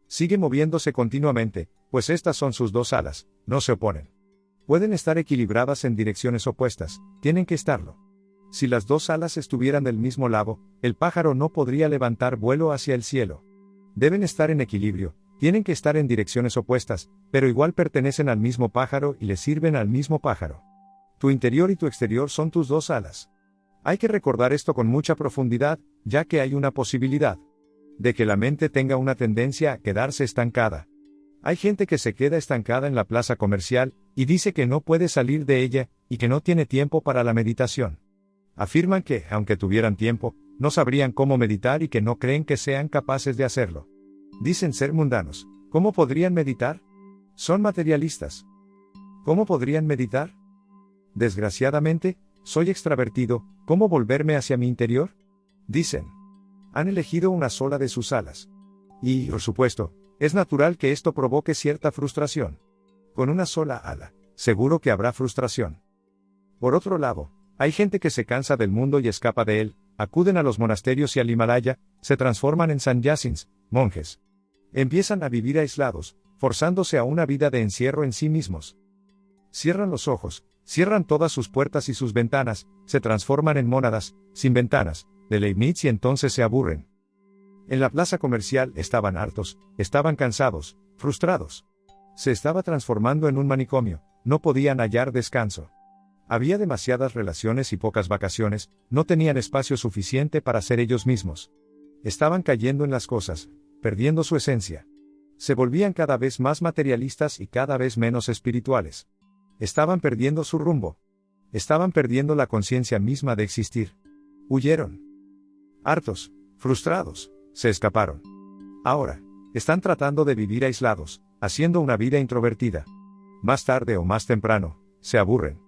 Sigue moviéndose continuamente, pues estas son sus dos alas, no se oponen. Pueden estar equilibradas en direcciones opuestas, tienen que estarlo. Si las dos alas estuvieran del mismo lado, el pájaro no podría levantar vuelo hacia el cielo. Deben estar en equilibrio, tienen que estar en direcciones opuestas, pero igual pertenecen al mismo pájaro y le sirven al mismo pájaro. Tu interior y tu exterior son tus dos alas. Hay que recordar esto con mucha profundidad, ya que hay una posibilidad de que la mente tenga una tendencia a quedarse estancada. Hay gente que se queda estancada en la plaza comercial, y dice que no puede salir de ella, y que no tiene tiempo para la meditación. Afirman que, aunque tuvieran tiempo, no sabrían cómo meditar y que no creen que sean capaces de hacerlo. Dicen ser mundanos. ¿Cómo podrían meditar? Son materialistas. ¿Cómo podrían meditar? Desgraciadamente, soy extravertido, ¿cómo volverme hacia mi interior? Dicen. Han elegido una sola de sus alas. Y, por supuesto, es natural que esto provoque cierta frustración. Con una sola ala, seguro que habrá frustración. Por otro lado, hay gente que se cansa del mundo y escapa de él, acuden a los monasterios y al Himalaya, se transforman en sannyasins, monjes. Empiezan a vivir aislados, forzándose a una vida de encierro en sí mismos. Cierran los ojos, cierran todas sus puertas y sus ventanas, se transforman en mónadas, sin ventanas, de Leibniz y entonces se aburren. En la plaza comercial estaban hartos, estaban cansados, frustrados. Se estaba transformando en un manicomio, no podían hallar descanso. Había demasiadas relaciones y pocas vacaciones, no tenían espacio suficiente para ser ellos mismos. Estaban cayendo en las cosas, perdiendo su esencia. Se volvían cada vez más materialistas y cada vez menos espirituales. Estaban perdiendo su rumbo. Estaban perdiendo la conciencia misma de existir. Huyeron. Hartos, frustrados, se escaparon. Ahora, están tratando de vivir aislados, haciendo una vida introvertida. Más tarde o más temprano, se aburren.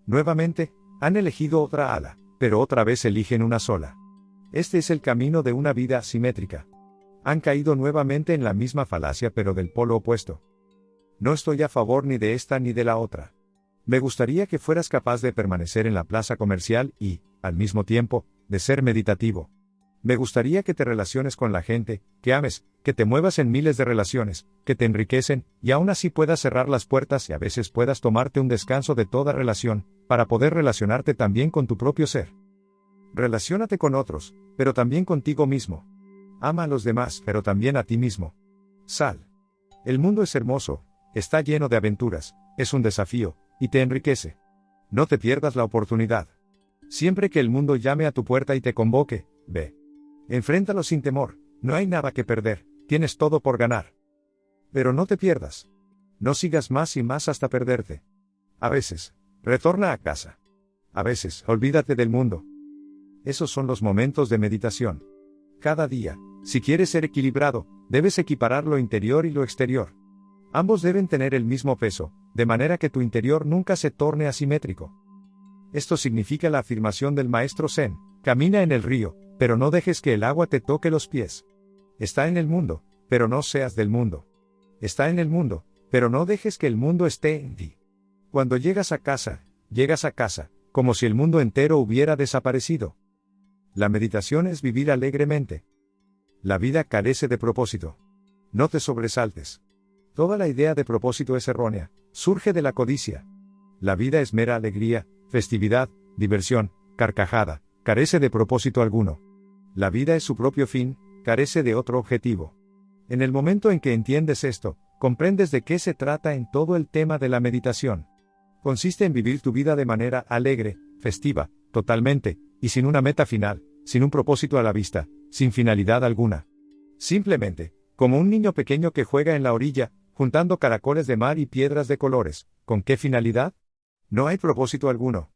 Nuevamente, han elegido otra ala, pero otra vez eligen una sola. Este es el camino de una vida asimétrica. Han caído nuevamente en la misma falacia pero del polo opuesto. No estoy a favor ni de esta ni de la otra. Me gustaría que fueras capaz de permanecer en la plaza comercial y, al mismo tiempo, de ser meditativo. Me gustaría que te relaciones con la gente, que ames, que te muevas en miles de relaciones, que te enriquecen, y aún así puedas cerrar las puertas y a veces puedas tomarte un descanso de toda relación, para poder relacionarte también con tu propio ser. Relaciónate con otros, pero también contigo mismo. Ama a los demás, pero también a ti mismo. Sal. El mundo es hermoso, está lleno de aventuras, es un desafío, y te enriquece. No te pierdas la oportunidad. Siempre que el mundo llame a tu puerta y te convoque, ve. Enfréntalo sin temor, no hay nada que perder, tienes todo por ganar. Pero no te pierdas. No sigas más y más hasta perderte. A veces, retorna a casa. A veces, olvídate del mundo. Esos son los momentos de meditación. Cada día, si quieres ser equilibrado, debes equiparar lo interior y lo exterior. Ambos deben tener el mismo peso, de manera que tu interior nunca se torne asimétrico. Esto significa la afirmación del maestro Zen: camina en el río, pero no dejes que el agua te toque los pies. Está en el mundo, pero no seas del mundo. Está en el mundo, pero no dejes que el mundo esté en ti. Cuando llegas a casa, como si el mundo entero hubiera desaparecido. La meditación es vivir alegremente. La vida carece de propósito. No te sobresaltes. Toda la idea de propósito es errónea, surge de la codicia. La vida es mera alegría, festividad, diversión, carcajada, carece de propósito alguno. La vida es su propio fin, carece de otro objetivo. En el momento en que entiendes esto, comprendes de qué se trata en todo el tema de la meditación. Consiste en vivir tu vida de manera alegre, festiva, totalmente, y sin una meta final, sin un propósito a la vista, sin finalidad alguna. Simplemente, como un niño pequeño que juega en la orilla, juntando caracoles de mar y piedras de colores. ¿Con qué finalidad? No hay propósito alguno.